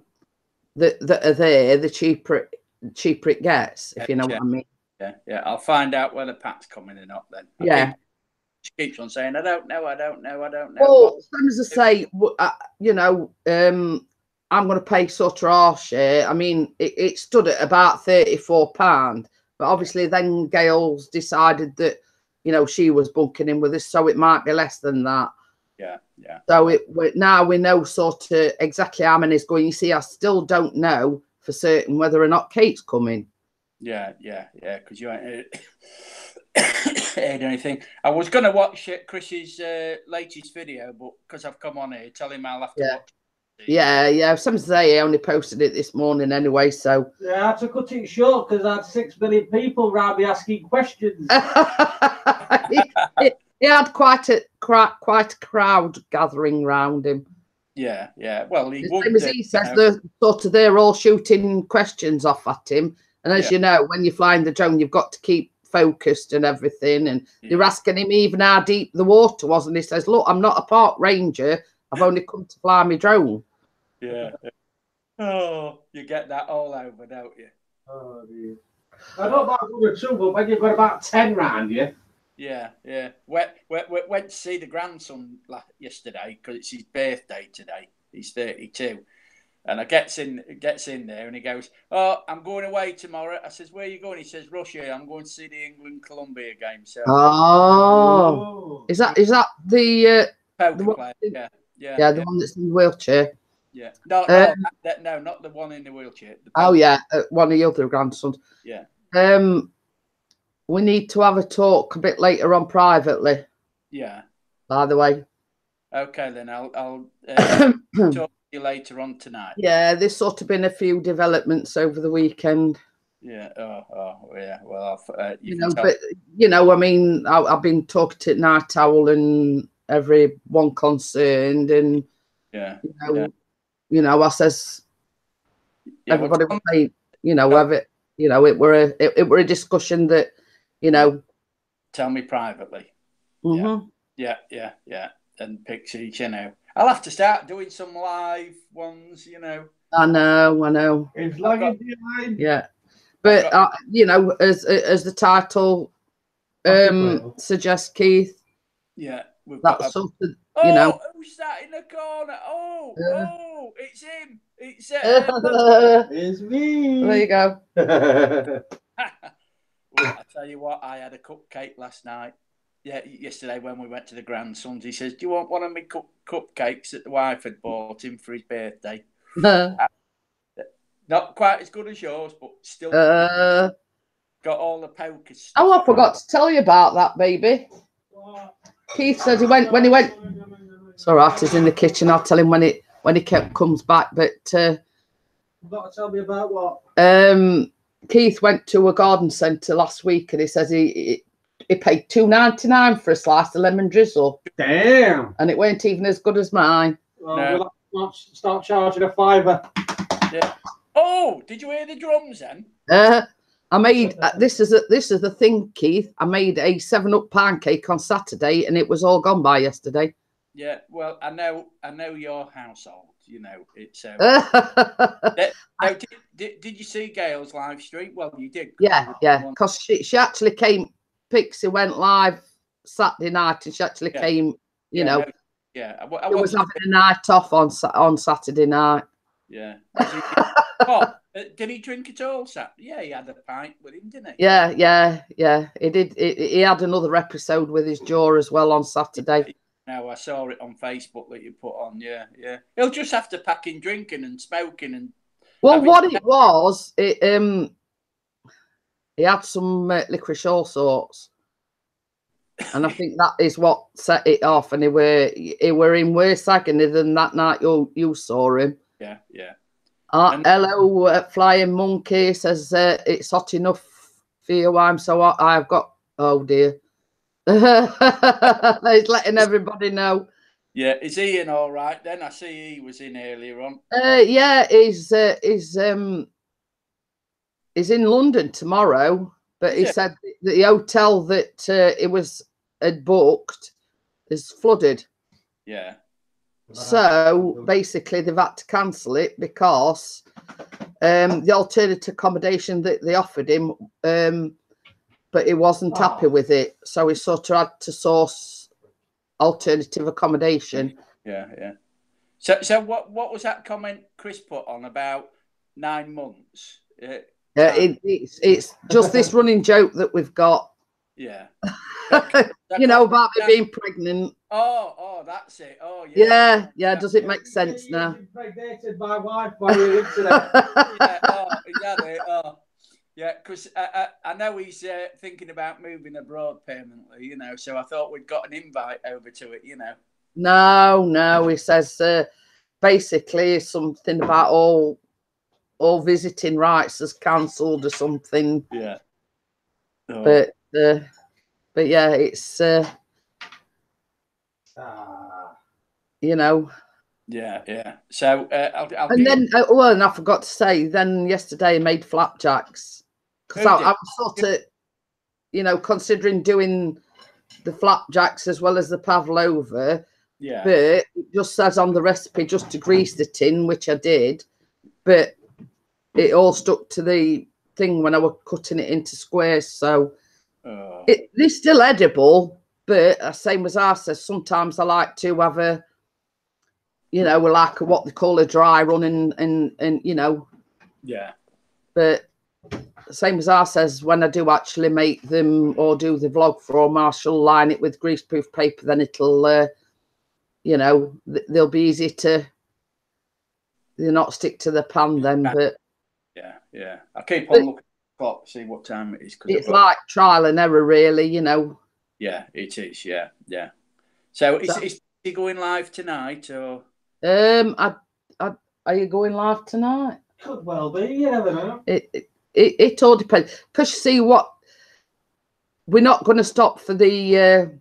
that are there, the cheaper it gets, if you know what I mean. Yeah, yeah. I'll find out whether Pat's coming or not then. She keeps on saying, I don't know. Well, as I say, you know, I'm going to pay sort of our share. I mean, it stood at about £34, but obviously then Gail's decided that, you know, she was bunking in with us, so it might be less than that. Yeah, yeah. So now we know sort of exactly how many is going. You see, I still don't know for certain whether or not Kate's coming. Yeah, because you ain't heard anything. I was going to watch Chris's latest video, but because I've come on here, tell him I'll have to watch it. Yeah. Some say he only posted it this morning anyway, so. Yeah, I had to cut it short because I had 6 million people around me asking questions. He had quite a crowd gathering round him. Yeah. Well, he would. As he says, they're all shooting questions off at him, and as you know, when you're flying the drone, you've got to keep focused and everything. And they're asking him even how deep the water was, and he says, "Look, I'm not a park ranger. I've only come to fly my drone." Yeah. Oh, you get that all over, don't you? Oh, dear. I don't know about 1 or 2, but when you've got about 10 round you. Yeah. Went to see the grandson yesterday because it's his birthday today. He's 32, and I gets in there and he goes, "Oh, I'm going away tomorrow." I says, "Where are you going?" He says, "Russia. I'm going to see the England-Colombia game." So. Oh, is that the poker player? Yeah, the one that's in the wheelchair. Yeah, no, not the one in the wheelchair. One of the other grandsons. Yeah. We need to have a talk a bit later on privately. Yeah. By the way. Okay, then I'll talk to you later on tonight. Yeah, there's sort of been a few developments over the weekend. Yeah. Oh, yeah. Well, but I mean, I've been talking to Night Owl and everyone concerned, and I says everybody was saying, it were a discussion that, tell me privately. Mm-hmm. Yeah. And picture, I'll have to start doing some live ones, I know. It's lagging behind. Yeah. But, as the title suggests, Keith, we've That got a, sort of, you know. who's that in the corner? It's him. It's It's me. There you go. well, I tell you what, I had a cupcake last night. Yeah, yesterday when we went to the grandsons, he says, "Do you want one of my cupcakes that the wife had bought him for his birthday?" Not quite as good as yours, but still got all the pokers. Oh, I forgot to tell you about that, baby. Keith said when he went. It's all right. He's in the kitchen. I'll tell him when he comes back. But You've got to tell me about what? Keith went to a garden centre last week, and he says he paid $2.99 for a slice of lemon drizzle. Damn. And it weren't even as good as mine. Well, no. We'll have to start charging a $5. Yeah. Oh, did you hear the drums then? I made this is the thing, Keith. I made a 7-Up pancake on Saturday, and it was all gone by yesterday. Yeah, well, I know your household. You know, it's. Did you see Gail's live stream? Well, you did. Yeah. Because she actually came. Pixie went live Saturday night, and she actually came. You know. Yeah. I was having a night off on Saturday night. Yeah. Did he drink it all? Yeah, he had a pint with him, didn't he? Yeah. He did. He had another episode with his jaw as well on Saturday. No, I saw it on Facebook that you put on. Yeah. He'll just have to pack in drinking and smoking and. Well, what it was, he had some licorice all sorts, and I think that is what set it off. And he were in worse agony than that night you saw him. Yeah. Hello, Flying Monkey says it's hot enough for you. I'm so hot. I've got. Oh dear. He's letting everybody know. Yeah, is he in all right then? I see he was in earlier on. Yeah, he's in London tomorrow, but he said the hotel that it had booked is flooded. Yeah. So basically, they've had to cancel it because the alternative accommodation that they offered him, but he wasn't happy with it, so he sort of had to source alternative accommodation. Yeah. So what was that comment Chris put on about 9 months? It's just this running joke that we've got. Yeah. You know, about me being pregnant. Oh, that's it. Oh, yeah. Yeah. Does it make sense now? Impregnated my wife by your internet. Yeah, because I know he's thinking about moving abroad permanently, you know, so I thought we'd got an invite over to it, you know. No, he says basically something about all visiting rights is cancelled or something. Yeah. Oh. But yeah, it's you know. Yeah. So and I forgot to say. Then yesterday I made flapjacks because I was sort of, you know, considering doing the flapjacks as well as the pavlova. Yeah. But it just says on the recipe just to grease the tin, which I did, but it all stuck to the thing when I was cutting it into squares. So they're still edible, but same as I said, sometimes I like to have a, you know, like what they call a dry run and you know. Yeah. But same as I says, when I do actually make them or do the vlog for them, I shall line it with greaseproof paper. Then it'll, you know, they'll be easy to. They'll not stick to the pan then. But yeah. I keep on looking at the clock to see what time it is. It's like trial and error, really, you know. Yeah, it is. Yeah. So is he going live tonight or? Are you going live tonight? Could well be. You never know. It all depends. Because you see, what we're not going to stop for the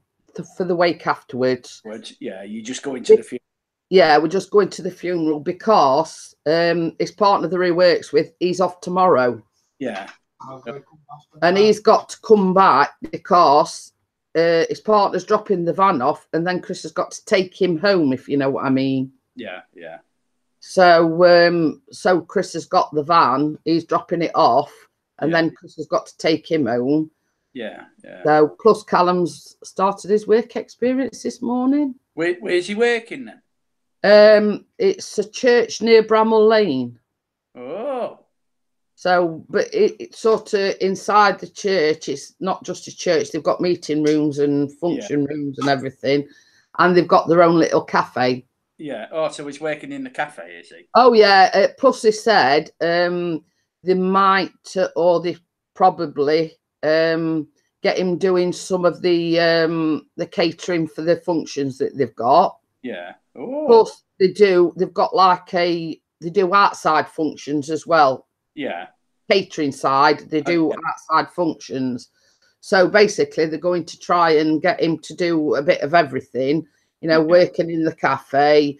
wake afterwards. Yeah, you just go into the funeral. Yeah, we're just going to the funeral because his partner that he works with, he's off tomorrow. Yeah. And he's got to come back because his partner's dropping the van off, and then Chris has got to take him home, if you know what I mean. Yeah. So so Chris has got the van, he's dropping it off, and then Chris has got to take him home. Yeah, yeah. So plus Callum's started his work experience this morning. Where's he working then? It's a church near Bramall Lane. Oh. So, but it's sort of inside the church. It's not just a church. They've got meeting rooms and function rooms and everything. And they've got their own little cafe. Yeah. Oh, so he's working in the cafe, is he? Oh, yeah. Plus, they said they might, or they probably get him doing some of the catering for the functions that they've got. Yeah. Oh. Plus, they've got like they do outside functions as well. Yeah. Catering side, they do outside functions. So basically, they're going to try and get him to do a bit of everything, you know, working in the cafe,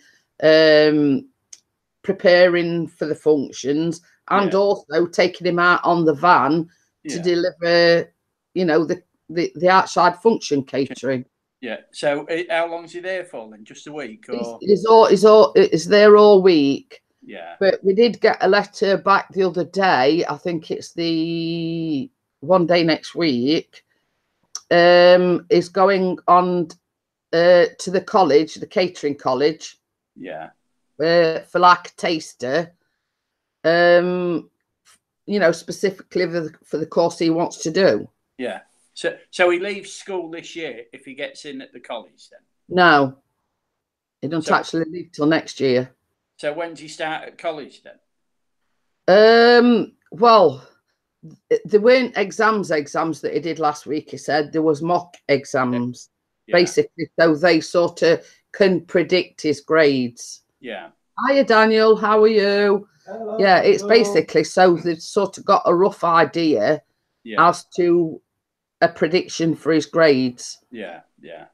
preparing for the functions, and also taking him out on the van to deliver, you know, the outside function catering. Yeah. So how long's he there for then? Just a week? Or? He's there all week. Yeah. But we did get a letter back the other day. I think it's the one day next week. Is going on to the college, the catering college. Yeah. For like a taster. You know, specifically for the course he wants to do. Yeah. So he leaves school this year if he gets in at the college then? No. He doesn't actually leave till next year. So when does he start at college then? Well, there weren't exams that he did last week. He said there was mock exams, basically, so they sort of can predict his grades. Yeah. Hiya, Daniel. How are you? Hello, yeah, it's basically so they've sort of got a rough idea as to a prediction for his grades. Yeah, yeah.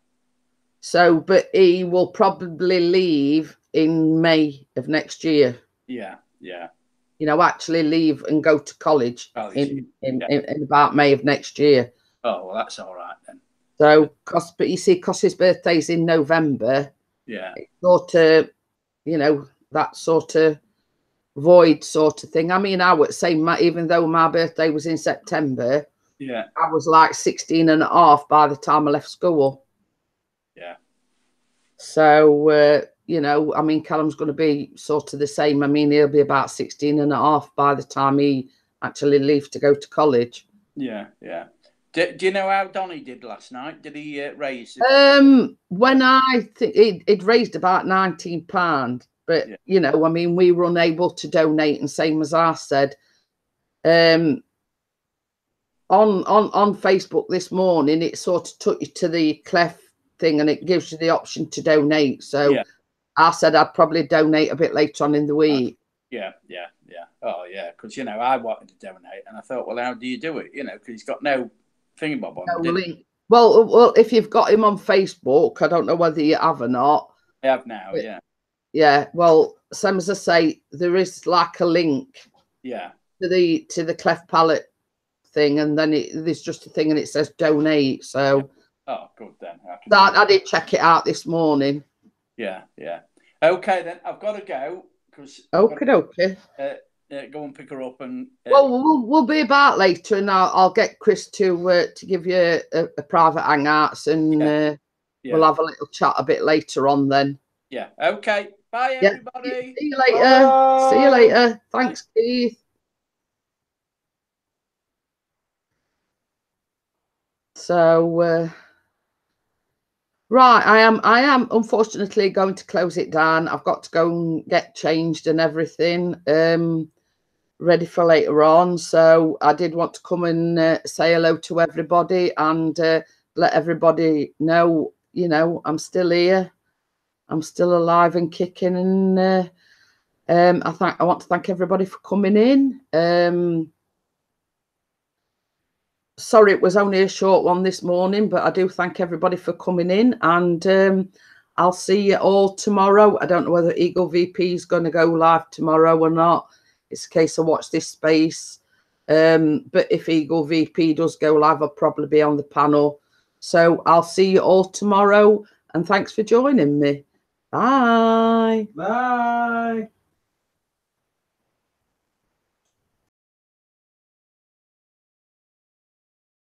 So, but he will probably leave in May of next year. Yeah, yeah. You know, actually leave and go to college in about May of next year. Oh, well, that's all right then. So, but you see, because his birthday's in November, it's sort of, you know, that sort of void sort of thing. I mean, I would say, even though my birthday was in September, I was like 16 and a half by the time I left school. Yeah. So, you know, I mean, Callum's going to be sort of the same. I mean, he'll be about 16 and a half by the time he actually leaves to go to college. Yeah, yeah. Do you know how Donny did last night? Did he raise? When I think it raised about £19, but you know, I mean, we were unable to donate, and same as I said, on Facebook this morning, it sort of took you to the Clef thing, and it gives you the option to donate. So I said I'd probably donate a bit later on in the week. Yeah. Oh, yeah, because you know I wanted to donate, and I thought, well, how do you do it? You know, because he's got no thingy-bob on. No link. Well, if you've got him on Facebook, I don't know whether you have or not. I have now, but, yeah. Well, same as I say, there is like a link. Yeah. To the Cleft Palate thing, and then there's just a thing, and it says donate. So. Oh, good then. I did check it out this morning. Yeah. Okay, then I've got to go because. Okay. Go and pick her up and. Well, we'll be about later, and I'll get Chris to give you a private hangouts, and we'll have a little chat a bit later on then. Yeah. Okay. Bye, everybody. See you later. Bye. See you later. Thanks, Keith. So. Right, I am unfortunately going to close it down. I've got to go and get changed and everything, ready for later on. So I did want to come and say hello to everybody and let everybody know, you know, I'm still here. I'm still alive and kicking, and I want to thank everybody for coming in. Sorry, it was only a short one this morning, but I do thank everybody for coming in, and I'll see you all tomorrow. I don't know whether Eagle VP is going to go live tomorrow or not. It's a case of watch this space. But if Eagle VP does go live, I'll probably be on the panel. So I'll see you all tomorrow, and thanks for joining me. Bye. Bye.